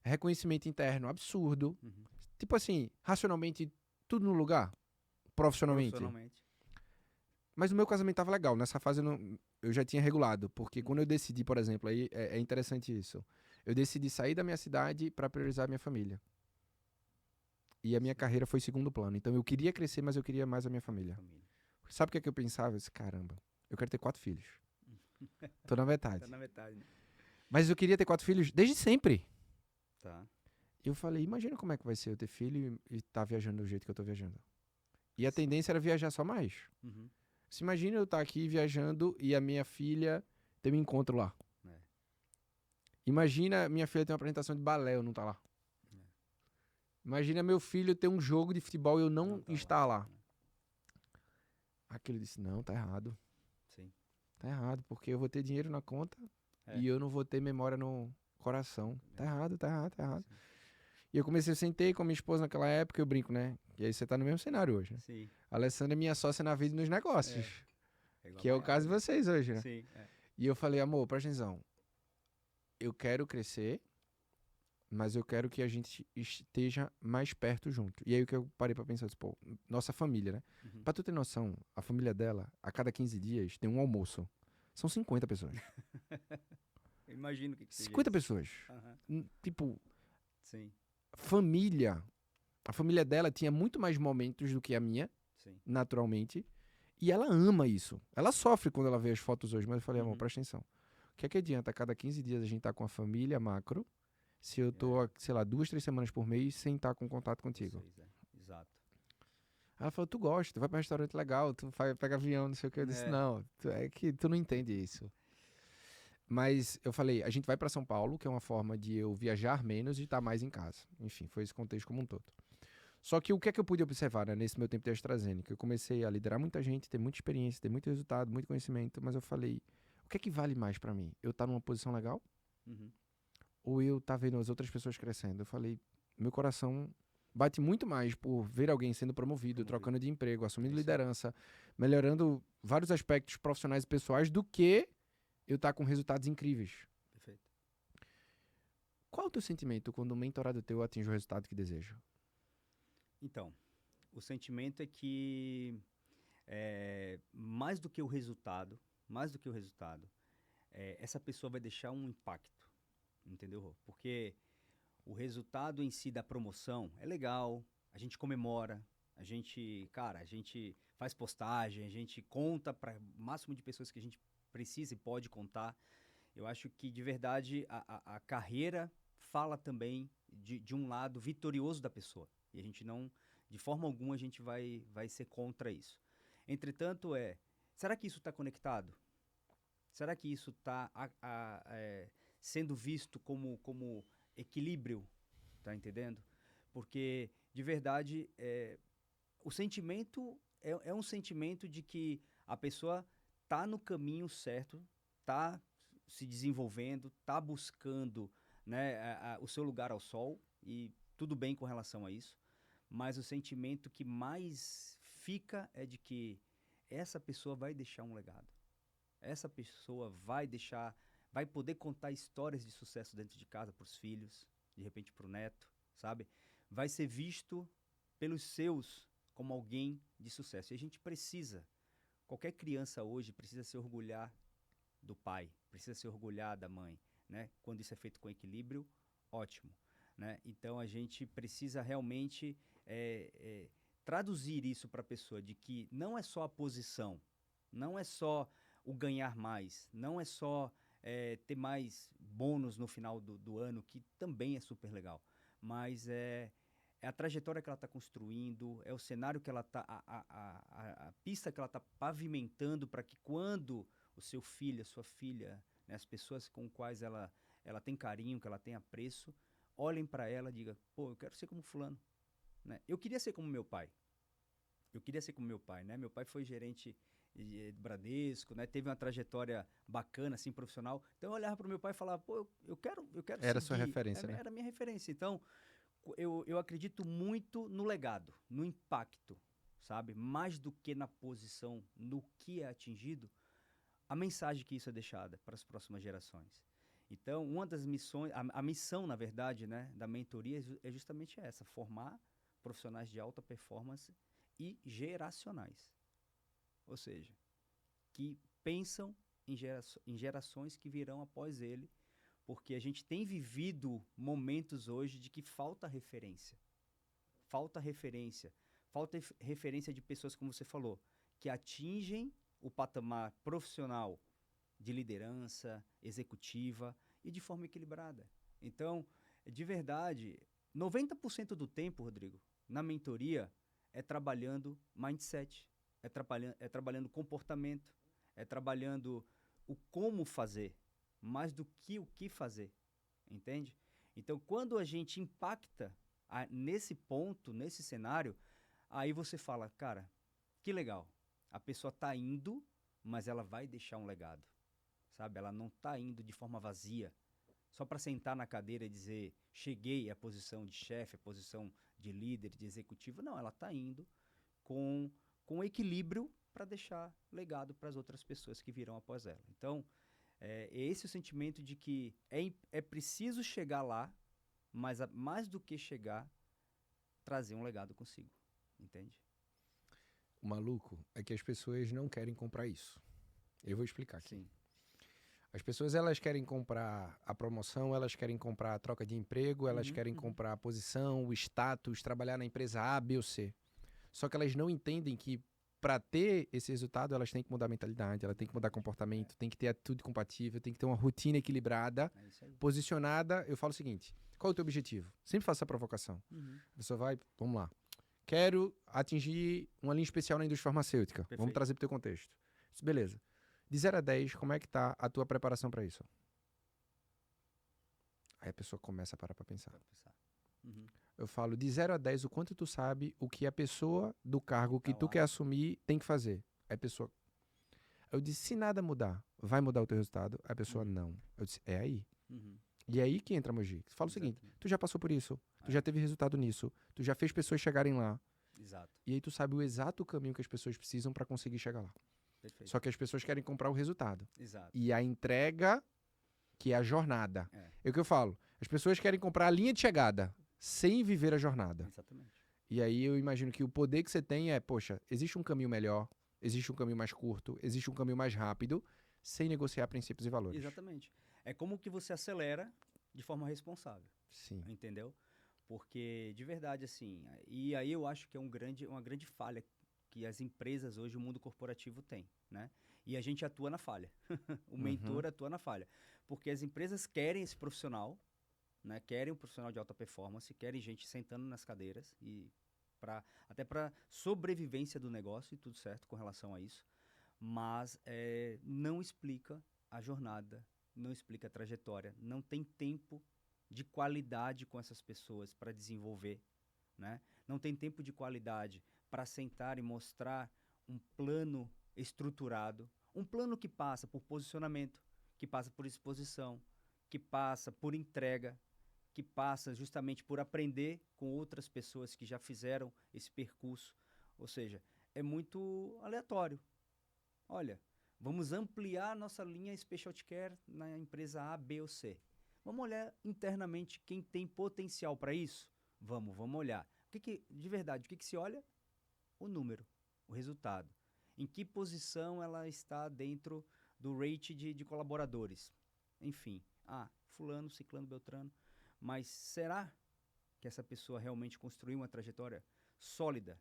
reconhecimento interno absurdo, tipo assim, racionalmente, tudo no lugar, profissionalmente. Mas o meu casamento tava legal. Nessa fase eu já tinha regulado. Porque quando eu decidi, por exemplo, aí é interessante isso. Eu decidi sair da minha cidade para priorizar a minha família. E a minha carreira foi segundo plano. Então eu queria crescer, mas eu queria mais a minha família. Sabe o que é que eu pensava? Eu disse, caramba, eu quero ter 4 filhos. Tô na metade. Tá na metade, né? Mas eu queria ter 4 filhos desde sempre. Tá. Eu falei, imagina como é que vai ser eu ter filho e tá viajando do jeito que eu tô viajando. E a tendência era viajar só mais. Se imagina eu estar aqui viajando e a minha filha ter um encontro lá. Imagina minha filha ter uma apresentação de balé, eu não tá lá. Imagina meu filho ter um jogo de futebol e eu não estar lá. Aquele disse, não, tá errado. Sim. Tá errado, porque eu vou ter dinheiro na conta e eu não vou ter memória no coração. Tá errado, tá errado, tá errado. Sim. E eu sentei com a minha esposa naquela época, eu brinco, né? E aí você tá no mesmo cenário hoje, né? Sim. A Alessandra é minha sócia na vida e nos negócios. Que é o caso de vocês hoje, né? Sim. E eu falei, amor, presta atenção. Eu quero crescer, mas eu quero que a gente esteja mais perto junto. E aí o que eu parei pra pensar, pô, nossa família, né? Pra tu ter noção, a família dela, a cada 15 dias, tem um almoço. São 50 pessoas. Eu imagino que 50 pessoas. Tipo, sim. Família. A família dela tinha muito mais momentos do que a minha, naturalmente. E ela ama isso. Ela sofre quando ela vê as fotos hoje, mas eu falei, amor, presta atenção. O que é que adianta a cada 15 dias a gente tá com a família macro, se eu tô, sei lá, 2, 3 semanas por mês sem estar com contato contigo? Exato. Ela falou, tu gosta, tu vai pra um restaurante legal, tu pega avião, não sei o que. Eu disse, não, é que tu não entende isso. Mas eu falei, a gente vai para São Paulo, que é uma forma de eu viajar menos e estar mais em casa. Enfim, foi esse contexto como um todo. Só que o que é que eu pude observar, né, nesse meu tempo de AstraZeneca? Eu comecei a liderar muita gente, ter muita experiência, ter muito resultado, muito conhecimento, mas eu falei, o que é que vale mais para mim? Eu estar numa posição legal? Ou eu estar vendo as outras pessoas crescendo? Eu falei, meu coração bate muito mais por ver alguém sendo promovido, trocando de emprego, assumindo liderança, melhorando vários aspectos profissionais e pessoais do que eu estar com resultados incríveis. Perfeito. Qual é o teu sentimento quando um mentorado teu atinge o resultado que deseja? Então, o sentimento é que mais do que o resultado, essa pessoa vai deixar um impacto, entendeu, Rô? Porque o resultado em si da promoção é legal, a gente comemora, a gente faz postagem, a gente conta para o máximo de pessoas que a gente precisa e pode contar. Eu acho que, de verdade, a carreira fala também de um lado vitorioso da pessoa. E a gente não, de forma alguma, a gente vai ser contra isso. Entretanto, será que isso está conectado? Será que isso está sendo visto como equilíbrio? Tá entendendo? Porque, de verdade, o sentimento é um sentimento de que a pessoa tá no caminho certo, tá se desenvolvendo, tá buscando, né, o seu lugar ao sol, e tudo bem com relação a isso, mas o sentimento que mais fica é de que essa pessoa vai deixar um legado. Essa pessoa vai poder contar histórias de sucesso dentro de casa para os filhos, de repente para o neto, sabe? Vai ser visto pelos seus como alguém de sucesso. E a gente precisa, qualquer criança hoje precisa se orgulhar do pai, precisa se orgulhar da mãe, né? Quando isso é feito com equilíbrio, ótimo, né? Então a gente precisa realmente traduzir isso para a pessoa de que não é só a posição, não é só o ganhar mais, não é só ter mais bônus no final do ano, que também é super legal, mas é a trajetória que ela está construindo, é o cenário que ela está, a pista que ela está pavimentando para que quando o seu filho, a sua filha, né, as pessoas com quais ela tem carinho, que ela tem apreço, olhem para ela e digam, pô, eu quero ser como fulano, né? Eu queria ser como meu pai. Né? Meu pai foi gerente do Bradesco, né? Teve uma trajetória bacana, assim, profissional. Então eu olhava para o meu pai e falava, pô, eu quero Era seguir. sua referência, né? Era a minha referência. Então, eu acredito muito no legado, no impacto, sabe? Mais do que na posição, no que é atingido, a mensagem que isso é deixada para as próximas gerações. Então, uma das missões, a missão, na verdade, né, da mentoria é justamente essa, formar profissionais de alta performance e geracionais. Ou seja, que pensam em gerações que virão após ele, porque a gente tem vivido momentos hoje de que falta referência. Falta referência de pessoas, como você falou, que atingem o patamar profissional de liderança, executiva e de forma equilibrada. Então, de verdade, 90% do tempo, Rodrigo, na mentoria, é trabalhando mindset, é trabalhando comportamento, é trabalhando o como fazer, mais do que o que fazer, entende? Então, quando a gente impacta nesse ponto, nesse cenário, aí você fala, cara, que legal, a pessoa está indo, mas ela vai deixar um legado, sabe? Ela não está indo de forma vazia, só para sentar na cadeira e dizer, cheguei à posição de chefe, à posição de líder, de executivo. Não, ela está indo com equilíbrio para deixar legado para as outras pessoas que virão após ela. Então, é esse o sentimento de que é preciso chegar lá, mas mais do que chegar, trazer um legado consigo, entende? O maluco é que as pessoas não querem comprar isso. Eu vou explicar aqui. Sim. As pessoas, elas querem comprar a promoção, elas querem comprar a troca de emprego, elas querem comprar a posição, o status, trabalhar na empresa A, B ou C. Só que elas não entendem que para ter esse resultado, elas têm que mudar a mentalidade, elas têm que mudar comportamento, tem que ter atitude compatível, tem que ter uma rotina equilibrada, posicionada. Eu falo o seguinte, qual é o teu objetivo? Sempre faço essa provocação. A pessoa vai, vamos lá. Quero atingir uma linha especial na indústria farmacêutica. Perfeito. Vamos trazer para o teu contexto. Beleza. De 0 a 10, como é que tá a tua preparação para isso? Aí a pessoa começa a parar para pensar. Eu falo, de 0 a 10, o quanto tu sabe o que a pessoa do cargo que tu quer assumir tem que fazer. Aí a pessoa... Eu disse, se nada mudar, vai mudar o teu resultado? Aí a pessoa, não. Eu disse, é aí. E é aí que entra a Mogi. Fala o seguinte, tu já passou por isso, tu já teve resultado nisso, tu já fez pessoas chegarem lá. Exato. E aí tu sabe o exato caminho que as pessoas precisam para conseguir chegar lá. Perfeito. Só que as pessoas querem comprar o resultado. Exato. E a entrega, que é a jornada. É o que eu falo. As pessoas querem comprar a linha de chegada, sem viver a jornada. Exatamente. E aí eu imagino que o poder que você tem é, poxa, existe um caminho melhor, existe um caminho mais curto, existe um caminho mais rápido, sem negociar princípios e valores. Exatamente. É como que você acelera de forma responsável. Sim. Entendeu? Porque, de verdade, assim, e aí eu acho que é uma grande falha que as empresas hoje, o mundo corporativo tem, né? E a gente atua na falha. O mentor atua na falha. Porque as empresas querem esse profissional, né? Querem um profissional de alta performance, querem gente sentando nas cadeiras e até para sobrevivência do negócio e tudo certo com relação a isso. Mas não explica a jornada, não explica a trajetória, não tem tempo de qualidade com essas pessoas para desenvolver, né? Não tem tempo de qualidade para sentar e mostrar um plano estruturado, um plano que passa por posicionamento, que passa por exposição, que passa por entrega, que passa justamente por aprender com outras pessoas que já fizeram esse percurso. Ou seja, é muito aleatório. Olha, vamos ampliar nossa linha Specialty Care na empresa A, B ou C. Vamos olhar internamente quem tem potencial para isso? Vamos olhar. De verdade, o que se olha? o número, o resultado. Em que posição ela está dentro do rate de colaboradores. Enfim, fulano, ciclano, beltrano. Mas será que essa pessoa realmente construiu uma trajetória sólida?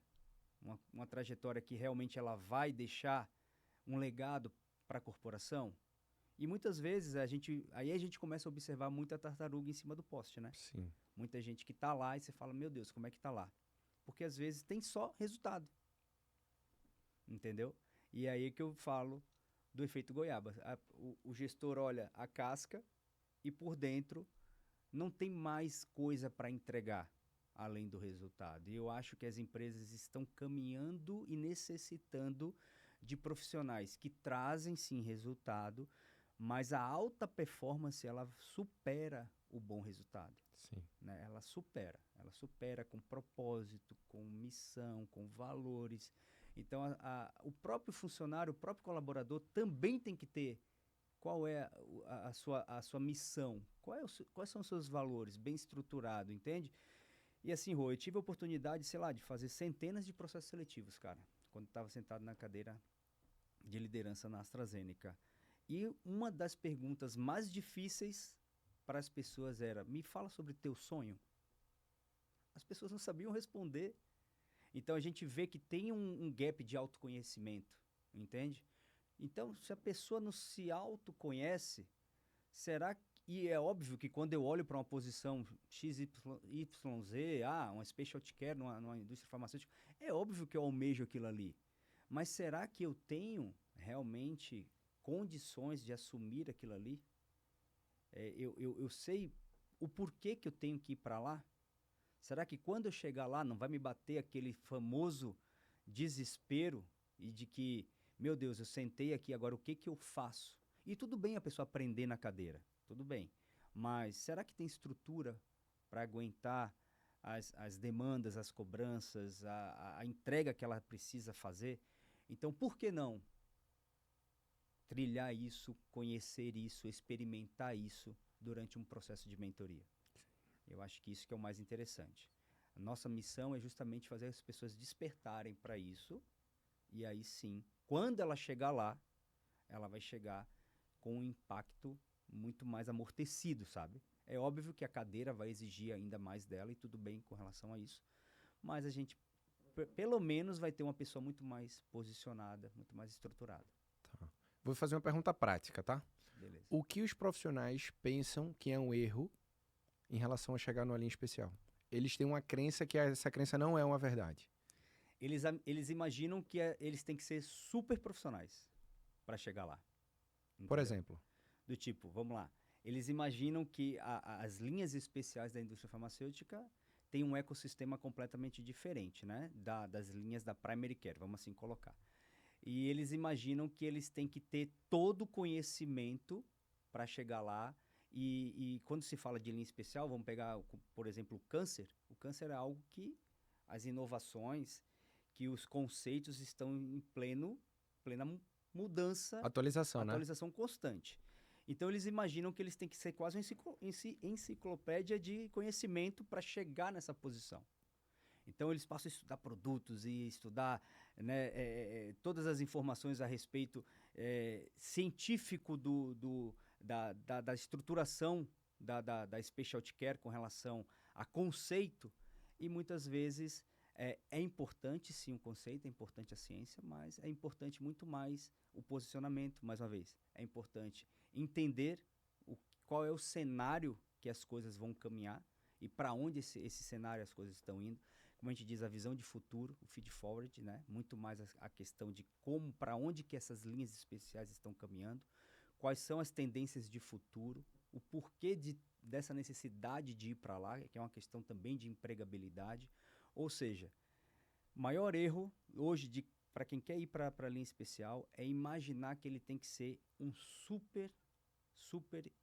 Uma trajetória que realmente ela vai deixar um legado para a corporação? E muitas vezes a gente começa a observar muita tartaruga em cima do poste, né? Sim. Muita gente que tá lá e você fala, meu Deus, como é que tá lá? Porque às vezes tem só resultado. Entendeu? E aí que eu falo do efeito goiaba. O gestor olha a casca e por dentro não tem mais coisa para entregar além do resultado. E eu acho que as empresas estão caminhando e necessitando de profissionais que trazem sim resultado, mas a alta performance ela supera o bom resultado. Sim. Né? Ela supera com propósito, com missão, com valores. Então, o próprio funcionário, o próprio colaborador também tem que ter qual é a sua missão, quais são os seus valores, bem estruturado, entende? E assim, Rô, eu tive a oportunidade, sei lá, de fazer centenas de processos seletivos, cara, quando estava sentado na cadeira de liderança na AstraZeneca. E uma das perguntas mais difíceis para as pessoas era, me fala sobre teu sonho. As pessoas não sabiam responder. Então, a gente vê que tem um gap de autoconhecimento, entende? Então, se a pessoa não se autoconhece, será que... E é óbvio que quando eu olho para uma posição XYZ, uma specialty care numa indústria farmacêutica, é óbvio que eu almejo aquilo ali. Mas será que eu tenho realmente condições de assumir aquilo ali? Eu sei o porquê que eu tenho que ir para lá? Será que quando eu chegar lá não vai me bater aquele famoso desespero e de que, meu Deus, eu sentei aqui, agora o que que eu faço? E tudo bem a pessoa aprender na cadeira, tudo bem. Mas será que tem estrutura para aguentar as demandas, as cobranças, a entrega que ela precisa fazer? Então, por que não trilhar isso, conhecer isso, experimentar isso durante um processo de mentoria? Eu acho que isso que é o mais interessante. A nossa missão é justamente fazer as pessoas despertarem para isso, e aí sim, quando ela chegar lá, ela vai chegar com um impacto muito mais amortecido, sabe? É óbvio que a cadeira vai exigir ainda mais dela, e tudo bem com relação a isso, mas a gente, pelo menos, vai ter uma pessoa muito mais posicionada, muito mais estruturada. Tá. Vou fazer uma pergunta prática, tá? Beleza. O que os profissionais pensam que é um erro em relação a chegar numa linha especial? Eles têm uma crença que essa crença não é uma verdade. Eles imaginam que eles têm que ser super profissionais para chegar lá. Por Entendeu? exemplo, Do tipo, vamos lá, eles imaginam que as linhas especiais da indústria farmacêutica têm um ecossistema completamente diferente, né? Das linhas da primary care, vamos assim colocar. E eles imaginam que eles têm que ter todo o conhecimento para chegar lá. E quando se fala de linha especial, vamos pegar, por exemplo, o câncer. O câncer é algo que as inovações, que os conceitos estão em plena mudança, atualização, né? atualização constante. Então, eles imaginam que eles têm que ser quase uma enciclopédia de conhecimento para chegar nessa posição. Então, eles passam a estudar produtos e estudar, né, todas as informações a respeito científico da estruturação da specialty care com relação a conceito. E muitas vezes é importante, sim, o conceito, é importante a ciência, mas é importante muito mais o posicionamento, mais uma vez. É importante entender qual é o cenário que as coisas vão caminhar e para onde esse cenário as coisas estão indo. Como a gente diz, a visão de futuro, o feed forward, né? Muito mais a questão de como, para onde que essas linhas especiais estão caminhando, quais são as tendências de futuro, o porquê dessa necessidade de ir para lá, que é uma questão também de empregabilidade. Ou seja, o maior erro hoje para quem quer ir para a linha especial é imaginar que ele tem que ser um super,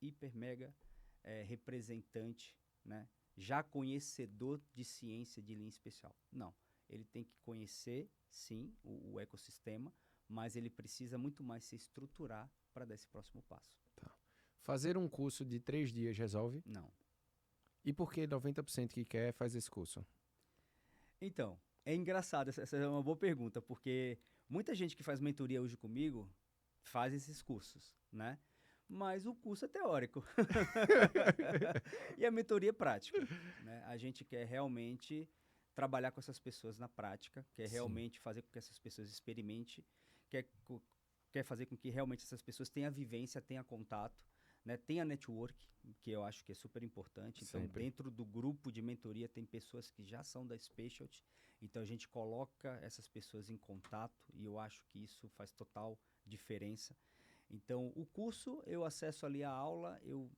hiper, mega representante, né? Já conhecedor de ciência de linha especial. Não. Ele tem que conhecer, sim, o ecossistema, mas ele precisa muito mais se estruturar para dar esse próximo passo. Tá. Fazer um curso de 3 dias resolve? Não. E por que 90% que quer faz esse curso? Então, É engraçado, essa é uma boa pergunta, porque muita gente que faz mentoria hoje comigo faz esses cursos, né? Mas o curso é teórico. E a mentoria é prática, né? A gente quer realmente trabalhar com essas pessoas na prática, quer Sim. realmente fazer com que essas pessoas experimentem, quer fazer com que realmente essas pessoas tenham vivência, tenham contato, né? Tenha network, que eu acho que é super importante. Então, Sempre. dentro do grupo de mentoria tem pessoas que já são da Specialty, então a gente coloca essas pessoas em contato e eu acho que isso faz total diferença. Então, o curso, eu acesso ali a aula, eu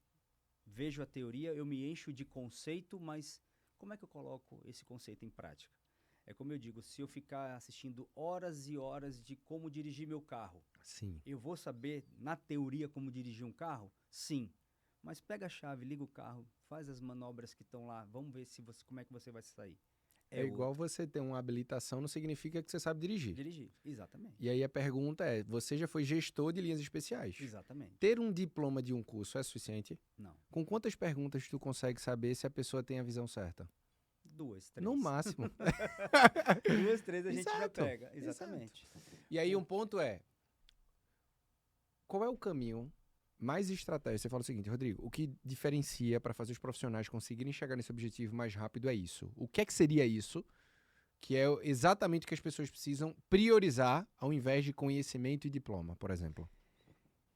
vejo a teoria, eu me encho de conceito, mas como é que eu coloco esse conceito em prática? É como eu digo, se eu ficar assistindo horas e horas de como dirigir meu carro, Sim. eu vou saber, na teoria, como dirigir um carro? Sim. Mas pega a chave, liga o carro, faz as manobras que estão lá, vamos ver como é que você vai sair. É igual outro. você ter uma habilitação, não significa que você sabe dirigir. Dirigir, exatamente. E aí a pergunta é, você já foi gestor de linhas especiais? Exatamente. Ter um diploma de um curso é suficiente? Não. Com quantas perguntas tu consegue saber se a pessoa tem a visão certa? 2, 3. No máximo. 2, 3 a gente já Exato, pega. Exatamente. E aí um ponto é, qual é o caminho mais estratégico? Você fala o seguinte, Rodrigo, o que diferencia para fazer os profissionais conseguirem chegar nesse objetivo mais rápido é isso. O que é que seria isso? Que é exatamente o que as pessoas precisam priorizar ao invés de conhecimento e diploma, por exemplo.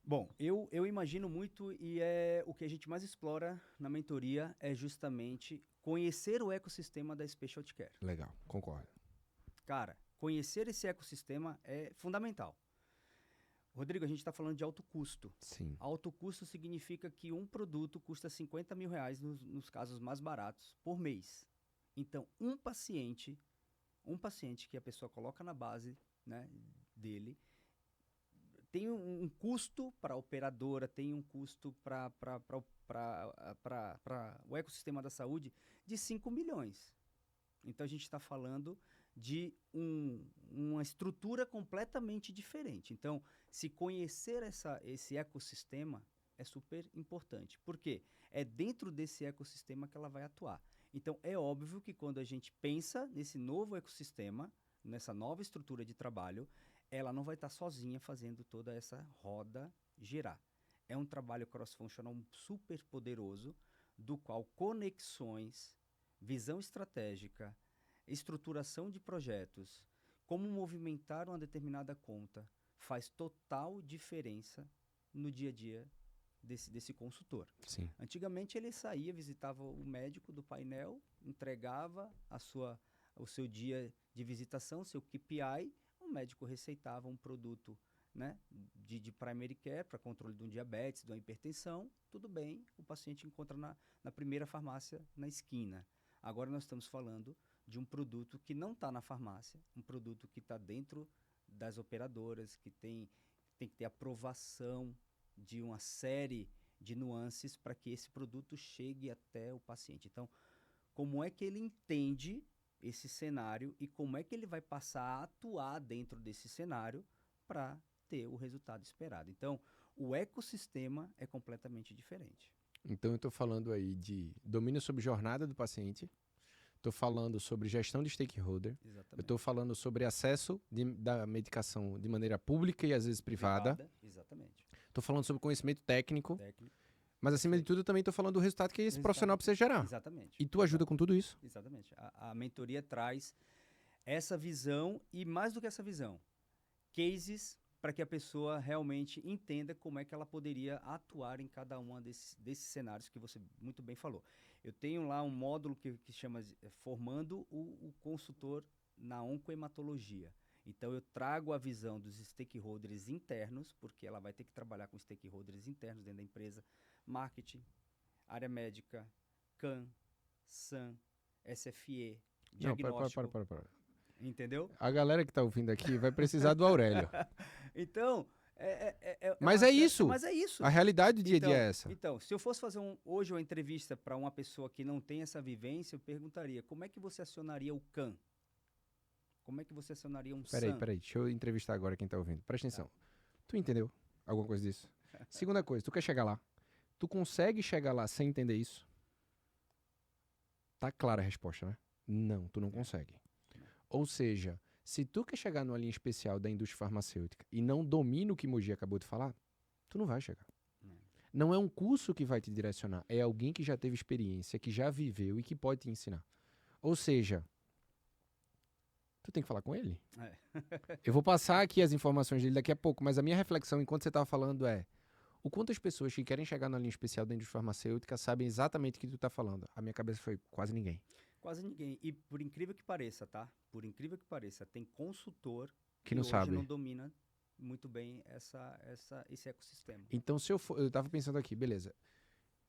Bom, eu imagino muito e o que a gente mais explora na mentoria é justamente conhecer o ecossistema da Specialty Care. Legal, concordo. Cara, conhecer esse ecossistema é fundamental. Rodrigo, a gente está falando de alto custo. Sim. Alto custo significa que um produto custa R$50 mil nos casos mais baratos por mês. Então, um paciente que a pessoa coloca na base, né, dele, tem um custo para a operadora, tem um custo para o ecossistema da saúde de 5 milhões. Então, a gente está falando de uma estrutura completamente diferente. Então, se conhecer esse ecossistema é super importante. Por quê? É dentro desse ecossistema que ela vai atuar. Então, é óbvio que quando a gente pensa nesse novo ecossistema, nessa nova estrutura de trabalho, ela não vai estar sozinha fazendo toda essa roda girar. É um trabalho cross-funcional super poderoso, do qual conexões, visão estratégica, estruturação de projetos, como movimentar uma determinada conta, faz total diferença no dia a dia desse consultor. Sim. Antigamente ele saía, visitava o médico do painel, entregava o seu dia de visitação, seu KPI, o médico receitava um produto, né, de primary care para controle de um diabetes, de uma hipertensão, tudo bem, o paciente encontra na primeira farmácia na esquina. Agora nós estamos falando de um produto que não está na farmácia, um produto que está dentro das operadoras, que tem que ter aprovação de uma série de nuances para que esse produto chegue até o paciente. Então, como é que ele entende esse cenário e como é que ele vai passar a atuar dentro desse cenário para ter o resultado esperado? Então, o ecossistema é completamente diferente. Então, eu estou falando aí de domínio sobre jornada do paciente, estou falando sobre gestão de stakeholder, Exatamente. eu estou falando sobre acesso da medicação de maneira pública e às vezes privada. Exatamente. Estou falando sobre conhecimento técnico, Técnico. mas acima de tudo eu também estou falando do resultado que esse profissional precisa gerar. Exatamente. E tu ajuda com tudo isso? Exatamente. A mentoria traz essa visão e, mais do que essa visão, cases para que a pessoa realmente entenda como é que ela poderia atuar em cada um desses cenários que você muito bem falou. Eu tenho lá um módulo que chama Formando o Consultor na Oncohematologia. Então, eu trago a visão dos stakeholders internos, porque ela vai ter que trabalhar com stakeholders internos dentro da empresa, marketing, área médica, CAN, SAM, SFE, diagnóstico. Não, para. Entendeu? A galera que tá ouvindo aqui vai precisar do Aurélio. Então, Mas é isso. Mas é isso. A realidade do dia a dia é essa. Então, se eu fosse fazer hoje uma entrevista para uma pessoa que não tem essa vivência, eu perguntaria, como é que você acionaria o CAN? Como é que você acionaria um SAM? Peraí, deixa eu entrevistar agora quem tá ouvindo. Presta atenção. Tu entendeu alguma coisa disso? Segunda coisa, tu quer chegar lá? Tu consegue chegar lá sem entender isso? Tá clara a resposta, né? Não, tu não consegue. Ou seja, se tu quer chegar numa linha especial da indústria farmacêutica e não domina o que Mogi acabou de falar, tu não vai chegar. Não. Não é um curso que vai te direcionar, é alguém que já teve experiência, que já viveu e que pode te ensinar. Ou seja, tu tem que falar com ele. É. Eu vou passar aqui as informações dele daqui a pouco, mas a minha reflexão enquanto você estava falando é o quanto as pessoas que querem chegar na linha especial da indústria farmacêutica sabem exatamente o que tu está falando. A minha cabeça foi quase ninguém. Quase ninguém. E por incrível que pareça, tá? Por incrível que pareça, tem consultor Que não hoje sabe. não domina muito bem esse ecossistema. Então, se eu tava pensando aqui, beleza.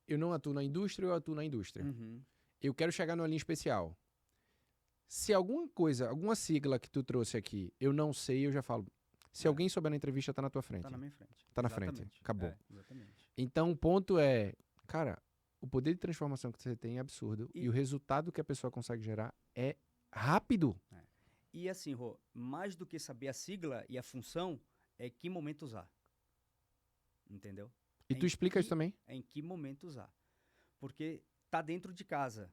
Eu não atuo na indústria, eu atuo na indústria. Uhum. Eu quero chegar numa linha especial. Se alguma coisa, alguma sigla que tu trouxe aqui, eu não sei, eu já falo. Se É. alguém souber na entrevista, tá na tua frente. Tá na minha frente. Tá na frente. Exatamente. Acabou. É, exatamente. Então, o ponto é, cara, o poder de transformação que você tem é absurdo. E- E o resultado que a pessoa consegue gerar é rápido. E assim, Rô, mais do que saber a sigla e a função, é que momento usar. Entendeu? E Em tu explica que- isso também? É em que momento usar. Porque tá dentro de casa.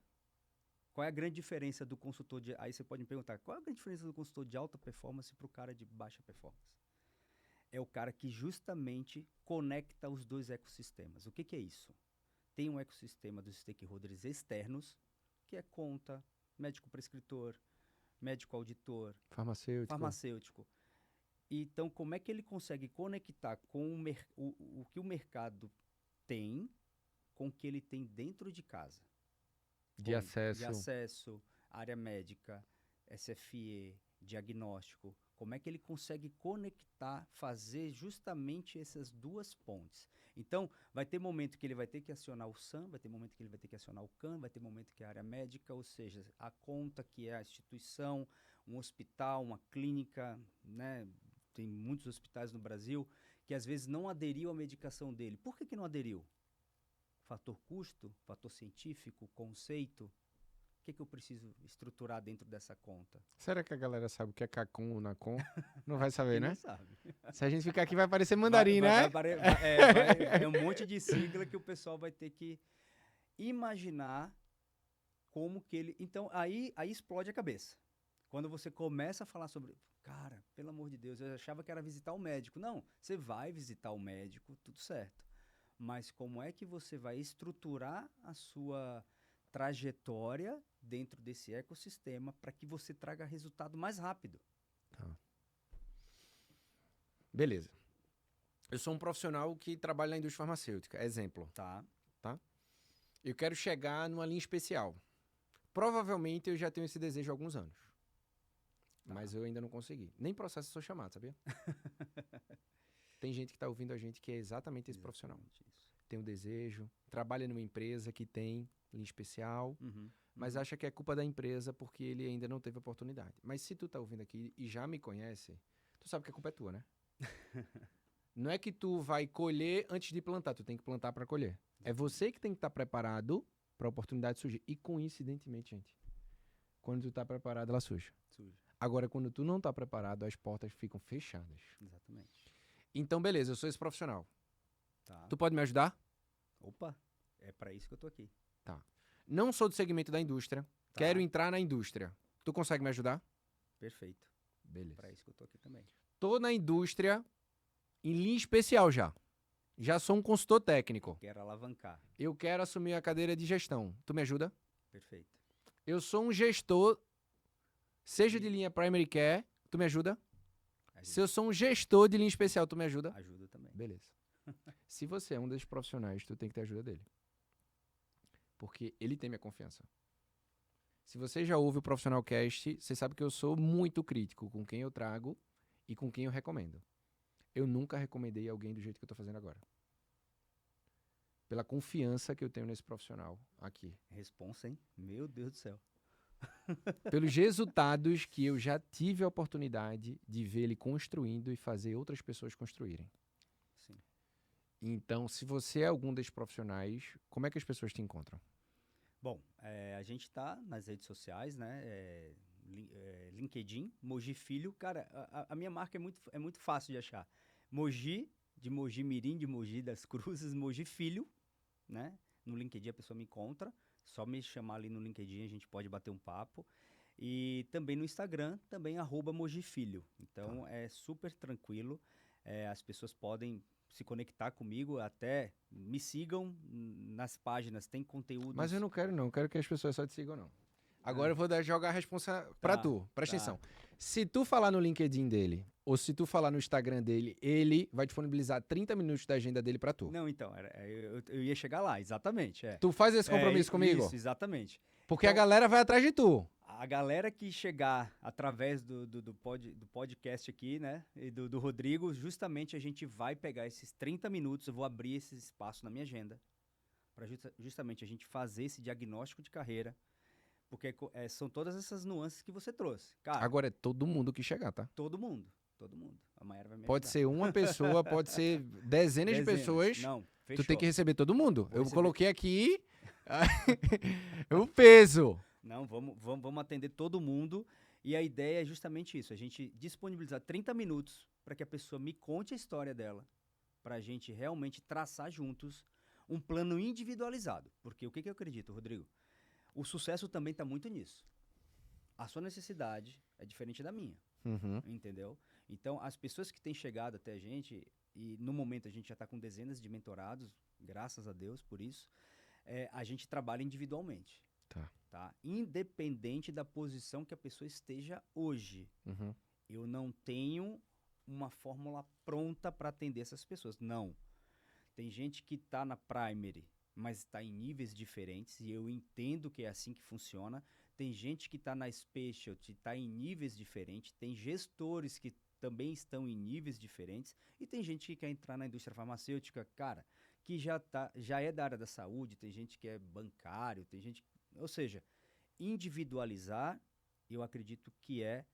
Qual é a grande diferença do consultor de... Aí você pode me perguntar, qual é a grande diferença do consultor de alta performance para o cara de baixa performance? É o cara que justamente conecta os dois ecossistemas. O que que é isso? Tem um ecossistema dos stakeholders externos, que é conta, médico prescritor, médico auditor, Farmacêutico. farmacêutico. Então, como é que ele consegue conectar com o que o mercado tem com o que ele tem dentro de casa? De acesso. De acesso, área médica, SFE, diagnóstico. Como é que ele consegue conectar, fazer justamente essas duas pontes? Então, vai ter momento que ele vai ter que acionar o SAM, vai ter momento que ele vai ter que acionar o CAM, vai ter momento que é a área médica, ou seja, a conta que é a instituição, um hospital, uma clínica, né? Tem muitos hospitais no Brasil que às vezes não aderiu à medicação dele. Por que não aderiu? Fator custo, fator científico, conceito. O que eu preciso estruturar dentro dessa conta? Será que a galera sabe o que é CACOM ou NACOM? Não vai saber, Quem né? não sabe. Se a gente ficar aqui vai parecer mandarim, né? É um monte de sigla que o pessoal vai ter que imaginar como que ele... Então, aí explode a cabeça. Quando você começa a falar sobre... Cara, pelo amor de Deus, eu achava que era visitar o médico. Não, você vai visitar o médico, tudo certo. Mas como é que você vai estruturar a sua trajetória dentro desse ecossistema para que você traga resultado mais rápido? Tá. Beleza. Eu sou um profissional que trabalha na indústria farmacêutica. Exemplo. Tá. Eu quero chegar numa linha especial. Provavelmente eu já tenho esse desejo há alguns anos. Tá. Mas eu ainda não consegui. Nem processo eu sou chamado, sabia? Tem gente que está ouvindo a gente que é exatamente esse profissional. Exatamente isso. Tem o desejo, trabalha numa empresa que tem linha especial, Uhum. mas acha que é culpa da empresa porque ele ainda não teve oportunidade. Mas se tu tá ouvindo aqui e já me conhece, tu sabe que a culpa é tua, né? Não é que tu vai colher antes de plantar, tu tem que plantar para colher. É você que tem que estar preparado para a oportunidade surgir. E coincidentemente, gente, quando tu tá preparado, ela surge. Suja. Agora, quando tu não tá preparado, as portas ficam fechadas. Exatamente. Então, beleza, eu sou esse profissional. Tá. Tu pode me ajudar? Opa, é para isso que eu tô aqui. Não sou do segmento da indústria, Tá. quero entrar na indústria. Tu consegue me ajudar? Perfeito. Beleza. Para isso que eu tô aqui também. Tô na indústria em linha especial já. Já sou um consultor técnico. Quero alavancar. Eu quero assumir a cadeira de gestão. Tu me ajuda? Perfeito. Eu sou um gestor, seja de linha primary care, tu me ajuda? Se eu sou um gestor de linha especial, tu me ajuda? Ajuda também. Beleza. Se você é um desses profissionais, tu tem que ter ajuda dele. Porque ele tem minha confiança. Se você já ouve o Profissional Cast, você sabe que eu sou muito crítico com quem eu trago e com quem eu recomendo. Eu nunca recomendei alguém do jeito que eu tô fazendo agora. Pela confiança que eu tenho nesse profissional aqui. Responsa, hein? Meu Deus do céu. Pelos resultados que eu já tive a oportunidade de ver ele construindo e fazer outras pessoas construírem. Sim. Então, se você é algum desses profissionais, como é que as pessoas te encontram? Bom, a gente tá nas redes sociais, né? LinkedIn, Mogi Filho. Cara, a minha marca é muito fácil de achar. Mogi, de Mogi Mirim, de Mogi das Cruzes, Mogi Filho, né? No LinkedIn a pessoa me encontra. Só me chamar ali no LinkedIn, a gente pode bater um papo. E também no Instagram, também @mojifilho. Então é super tranquilo. As pessoas podem se conectar comigo, até me sigam nas páginas, tem conteúdos. Mas eu não quero, não. Eu quero que as pessoas só te sigam, não. Agora Ah. eu vou jogar a responsa pra tu. Presta tá. atenção. Se tu falar no LinkedIn dele, ou se tu falar no Instagram dele, ele vai disponibilizar 30 minutos da agenda dele pra tu. Não, então, eu ia chegar lá, exatamente. Tu faz esse compromisso comigo? Isso, exatamente. Porque Então, a galera vai atrás de tu. a galera que chegar através do podcast aqui, né, e do Rodrigo, justamente a gente vai pegar esses 30 minutos, eu vou abrir esse espaço na minha agenda, para justamente a gente fazer esse diagnóstico de carreira, porque são todas essas nuances que você trouxe. Cara, Agora é todo mundo que chegar, tá? todo mundo. A Mayara vai me Pode ajudar. ser uma pessoa, pode ser dezenas de pessoas. Não, Tu tem que fechou. receber todo mundo. Vou Eu receber. coloquei aqui o peso. Não, vamos atender todo mundo. E a ideia é justamente isso: a gente disponibilizar 30 minutos para que a pessoa me conte a história dela, para a gente realmente traçar juntos um plano individualizado. Porque o que eu acredito, Rodrigo? O sucesso também está muito nisso. A sua necessidade é diferente da minha, Uhum. entendeu? Então, as pessoas que têm chegado até a gente, e no momento a gente já está com dezenas de mentorados, graças a Deus por isso, a gente trabalha individualmente. Tá? Independente da posição que a pessoa esteja hoje. Uhum. Eu não tenho uma fórmula pronta para atender essas pessoas. Não. Tem gente que está na primary, mas está em níveis diferentes, e eu entendo que é assim que funciona. Tem gente que está na specialty, está em níveis diferentes. Tem gestores que também estão em níveis diferentes. E tem gente que quer entrar na indústria farmacêutica, cara, que já é da área da saúde. Tem gente que é bancário, tem gente... Ou seja, individualizar, eu acredito que é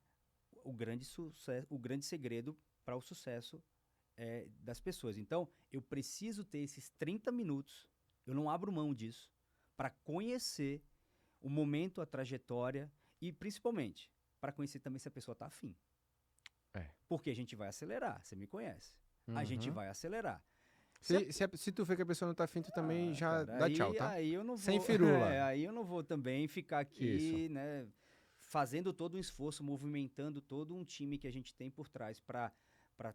o grande sucesso, o grande segredo para o sucesso das pessoas. Então, eu preciso ter esses 30 minutos, eu não abro mão disso, para conhecer o momento, a trajetória e, principalmente, para conhecer também se a pessoa está afim. Porque a gente vai acelerar, você me conhece. A gente vai acelerar. Se tu vê que a pessoa não tá afim, tu também já cara, dá tchau, tá? Aí eu não vou, Sem firula. Aí eu não vou também ficar aqui, né, fazendo todo um esforço, movimentando todo um time que a gente tem por trás para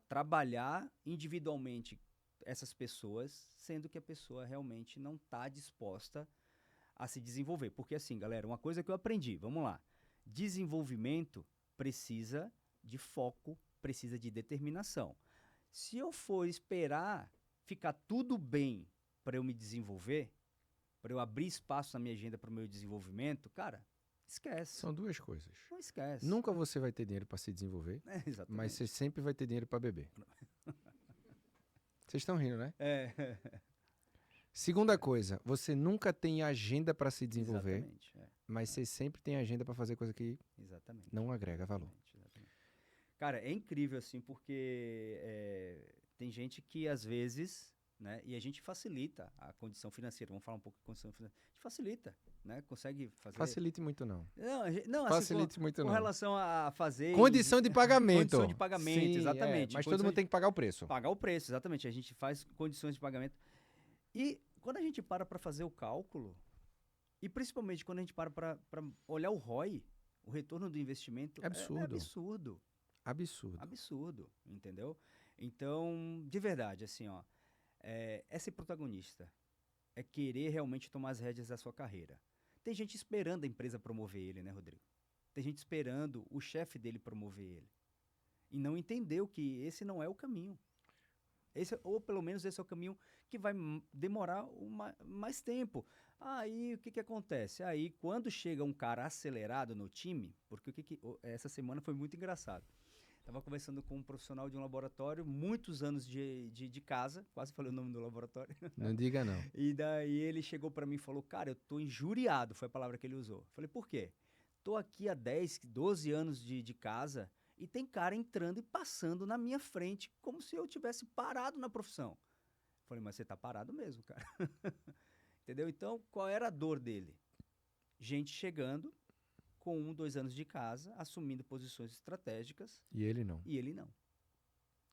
trabalhar individualmente essas pessoas, sendo que a pessoa realmente não está disposta a se desenvolver. Porque assim, galera, uma coisa que eu aprendi, vamos lá, desenvolvimento precisa de foco, precisa de determinação. Se eu for esperar ficar tudo bem para eu me desenvolver, para eu abrir espaço na minha agenda para o meu desenvolvimento, cara, esquece. São duas coisas. Não esquece. Nunca você vai ter dinheiro para se desenvolver, Exatamente. mas você sempre vai ter dinheiro para beber. Vocês estão rindo, né? Segunda coisa, você nunca tem agenda para se desenvolver, Exatamente, mas você sempre tem agenda para fazer coisa que não agrega valor. Exatamente. Cara, é incrível assim, porque tem gente que às vezes, né, e a gente facilita a condição financeira. Vamos falar um pouco de condição financeira. A gente facilita, né? Consegue fazer. Facilite muito não. Não, Facilite assim, muito com não. relação a fazer Condição de pagamento. Condição de pagamento, Sim, exatamente. mas todo mundo tem que pagar o preço. Pagar o preço, exatamente. A gente faz condições de pagamento. E quando a gente para fazer o cálculo, e principalmente quando a gente para olhar o ROI, o retorno do investimento, É absurdo. é absurdo. Absurdo, entendeu? Então, de verdade, assim, ó, é ser protagonista, é querer realmente tomar as rédeas da sua carreira. Tem gente esperando a empresa promover ele, né, Rodrigo? Tem gente esperando o chefe dele promover ele. E não entendeu que esse não é o caminho. Ou pelo menos esse é o caminho que vai demorar mais tempo. Aí o que acontece? Aí quando chega um cara acelerado no time, porque essa semana foi muito engraçado. Estava conversando com um profissional de um laboratório, muitos anos de casa, quase falei o nome do laboratório. Não diga não. E daí ele chegou para mim e falou, cara, eu tô injuriado, foi a palavra que ele usou. Falei, por quê? Tô aqui há 10, 12 anos de casa e tem cara entrando e passando na minha frente como se eu tivesse parado na profissão. Falei, mas você tá parado mesmo, cara. Entendeu? Então, qual era a dor dele? Gente chegando com 1, 2 anos de casa, assumindo posições estratégicas. E ele não.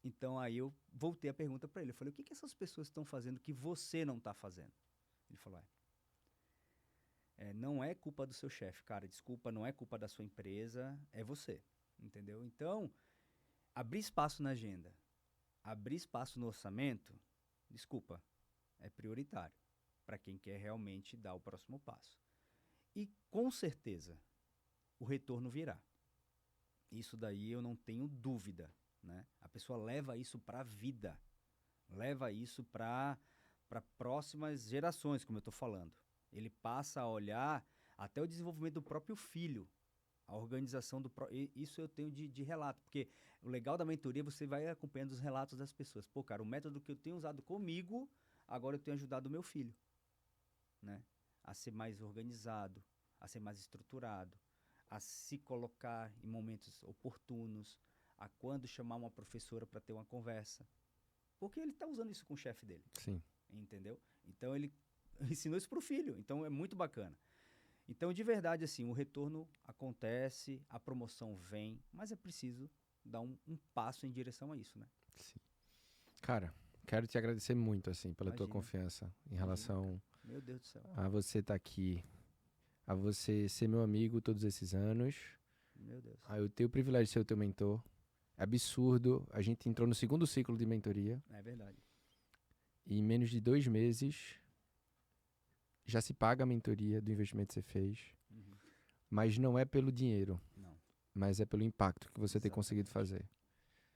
Então, aí eu voltei a pergunta para ele. Eu falei, o que essas pessoas estão fazendo que você não está fazendo? Ele falou, Não é culpa do seu chefe, cara, desculpa, não é culpa da sua empresa, é você, entendeu? Então, abrir espaço na agenda, abrir espaço no orçamento, desculpa, é prioritário para quem quer realmente dar o próximo passo. E com certeza o retorno virá. Isso daí eu não tenho dúvida, né? A pessoa leva isso para a vida, leva isso para próximas gerações, como eu estou falando. Ele passa a olhar até o desenvolvimento do próprio filho, a organização do isso eu tenho de relato, porque o legal da mentoria, você vai acompanhando os relatos das pessoas. Pô, cara, o método que eu tenho usado comigo, agora eu tenho ajudado o meu filho, né? A ser mais organizado, a ser mais estruturado, a se colocar em momentos oportunos, a quando chamar uma professora para ter uma conversa. Porque ele está usando isso com o chefe dele. Sim. Entendeu? Então ele ensinou isso para o filho. Então é muito bacana. Então, de verdade, assim, o retorno acontece, a promoção vem, mas é preciso dar um passo em direção a isso, né? Sim. Cara, quero te agradecer muito, assim, pela tua Imagina. confiança em relação Meu Deus do céu. a você estar aqui, a você ser meu amigo todos esses anos, Meu Deus. a eu ter o privilégio de ser o teu mentor. É absurdo. A gente entrou no segundo ciclo de mentoria É verdade. e em menos de 2 meses já se paga a mentoria do investimento que você fez. Uhum. Mas não é pelo dinheiro, Não. mas é pelo impacto que você tem Exatamente. conseguido fazer.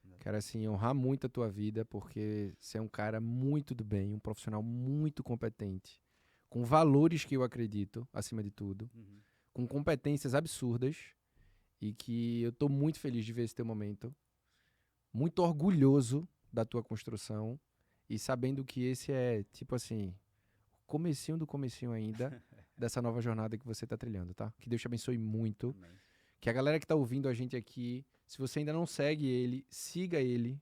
Exatamente. Quero, assim, honrar muito a tua vida, porque você é um cara muito do bem, um profissional muito competente, com valores que eu acredito, acima de tudo, Uhum. com competências absurdas, e que eu tô muito feliz de ver esse teu momento, muito orgulhoso da tua construção, e sabendo que esse é, tipo assim, o comecinho do comecinho ainda, dessa nova jornada que você tá trilhando, tá? Que Deus te abençoe muito. Amém. Que a galera que tá ouvindo a gente aqui, se você ainda não segue ele, siga ele,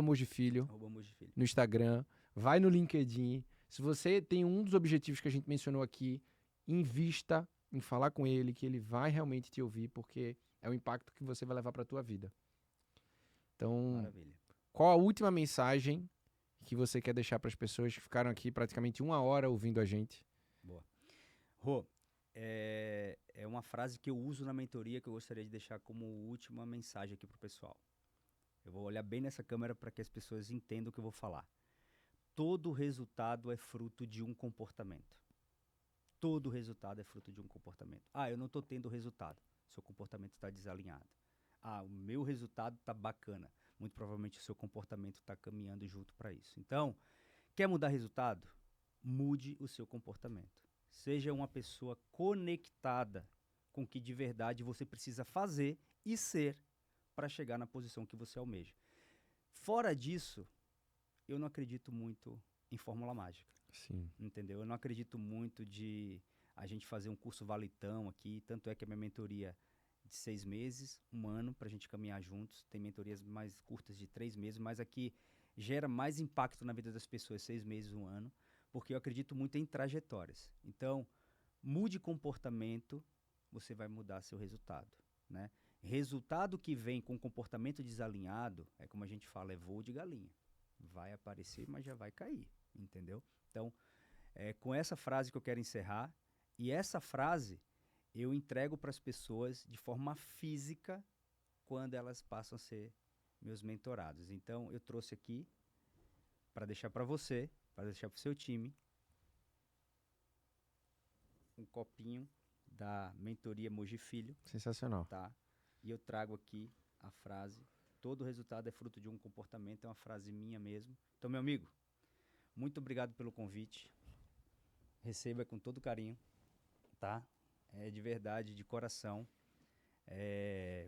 @mojifilho, Roubamos de filho. no Instagram, vai no LinkedIn. Se você tem um dos objetivos que a gente mencionou aqui, invista em falar com ele, que ele vai realmente te ouvir, porque é o impacto que você vai levar para a tua vida. Então, Maravilha. qual a última mensagem que você quer deixar para as pessoas que ficaram aqui praticamente 1 hora ouvindo a gente? Boa. Rô, é uma frase que eu uso na mentoria que eu gostaria de deixar como última mensagem aqui pro pessoal. Eu vou olhar bem nessa câmera para que as pessoas entendam o que eu vou falar. Todo resultado é fruto de um comportamento. Todo resultado é fruto de um comportamento. Ah, eu não estou tendo resultado. Seu comportamento está desalinhado. Ah, o meu resultado está bacana. Muito provavelmente o seu comportamento está caminhando junto para isso. Então, quer mudar resultado? Mude o seu comportamento. Seja uma pessoa conectada com o que de verdade você precisa fazer e ser para chegar na posição que você almeja. Fora disso, eu não acredito muito em fórmula mágica. Sim. Entendeu? Eu não acredito muito de a gente fazer um curso valitão aqui, tanto é que a minha mentoria é de 6 meses, 1 ano, para a gente caminhar juntos. Tem mentorias mais curtas de 3 meses, mas aqui gera mais impacto na vida das pessoas, 6 meses, 1 ano, porque eu acredito muito em trajetórias. Então, mude comportamento, você vai mudar seu resultado, né? Resultado que vem com comportamento desalinhado, é como a gente fala, é voo de galinha. Vai aparecer, mas já vai cair, entendeu? Então, é com essa frase que eu quero encerrar. E essa frase eu entrego para as pessoas de forma física quando elas passam a ser meus mentorados. Então, eu trouxe aqui para deixar para você, para deixar para o seu time, um copinho da mentoria Moji Filho, Sensacional. tá? E eu trago aqui a frase: todo resultado é fruto de um comportamento. É uma frase minha mesmo. Então, meu amigo, muito obrigado pelo convite. Receba com todo carinho, tá? É de verdade, de coração.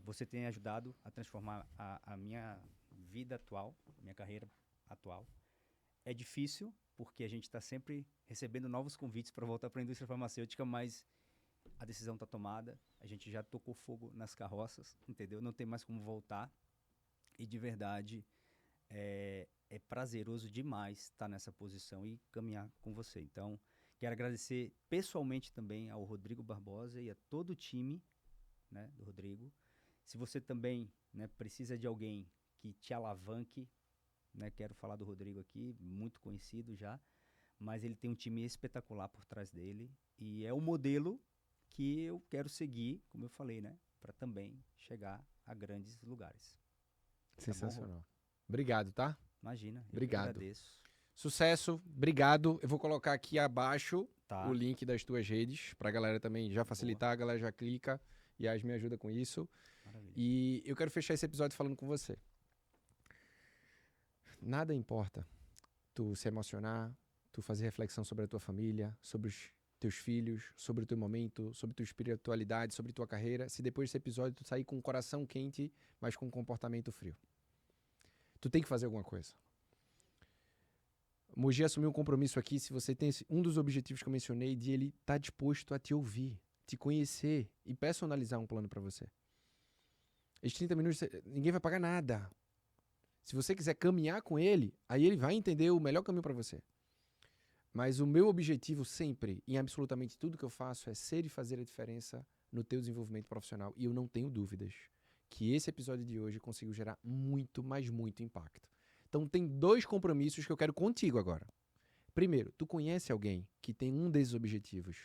Você tem ajudado a transformar a minha vida atual, minha carreira atual. É difícil, porque a gente está sempre recebendo novos convites para voltar para a indústria farmacêutica, mas a decisão está tomada. A gente já tocou fogo nas carroças, entendeu? Não tem mais como voltar. E de verdade, é prazeroso demais estar nessa posição e caminhar com você. Então, quero agradecer pessoalmente também ao Rodrigo Barbosa e a todo o time, né, do Rodrigo. Se você também, né, precisa de alguém que te alavanque, né, quero falar do Rodrigo aqui, muito conhecido já, mas ele tem um time espetacular por trás dele e é o modelo que eu quero seguir, como eu falei, né? Para também chegar a grandes lugares. Sensacional. Obrigado, tá? Imagina, eu que Obrigado. agradeço. Sucesso, obrigado. Eu vou colocar aqui abaixo Tá. o link das tuas redes, pra galera também já facilitar, a galera já clica. Yas me ajuda com isso. Maravilha. E eu quero fechar esse episódio falando com você. Nada importa tu se emocionar, tu fazer reflexão sobre a tua família, sobre os teus filhos, sobre o teu momento, sobre tua espiritualidade, sobre tua carreira, se depois desse episódio tu sair com o coração quente, mas com um comportamento frio. Tu tem que fazer alguma coisa. Mogi assumiu um compromisso aqui, se você tem um dos objetivos que eu mencionei, de ele estar disposto a te ouvir, te conhecer e personalizar um plano para você. Esses 30 minutos, ninguém vai pagar nada. Se você quiser caminhar com ele, aí ele vai entender o melhor caminho para você. Mas o meu objetivo sempre, em absolutamente tudo que eu faço, é ser e fazer a diferença no teu desenvolvimento profissional. E eu não tenho dúvidas que esse episódio de hoje conseguiu gerar muito, mas muito impacto. Então tem 2 compromissos que eu quero contigo agora. Primeiro, tu conhece alguém que tem um desses objetivos?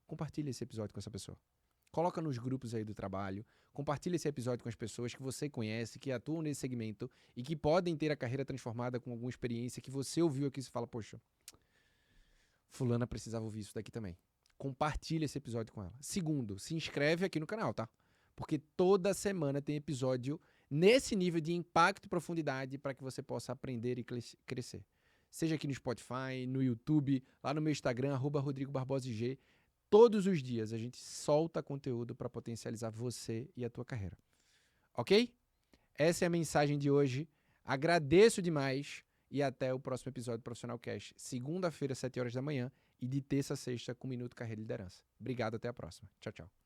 Compartilha esse episódio com essa pessoa. Coloca nos grupos aí do trabalho, compartilha esse episódio com as pessoas que você conhece, que atuam nesse segmento e que podem ter a carreira transformada com alguma experiência que você ouviu aqui e fala, poxa, fulana precisava ouvir isso daqui também. Compartilha esse episódio com ela. Segundo, se inscreve aqui no canal, tá? Porque toda semana tem episódio nesse nível de impacto e profundidade para que você possa aprender e crescer. Seja aqui no Spotify, no YouTube, lá no meu Instagram, @RodrigoBarbosag. Todos os dias a gente solta conteúdo para potencializar você e a tua carreira. Ok? Essa é a mensagem de hoje. Agradeço demais e até o próximo episódio do Profissional Cast. Segunda-feira, 7 horas da manhã e de terça a sexta com Minuto Carreira e Liderança. Obrigado, até a próxima. Tchau, tchau.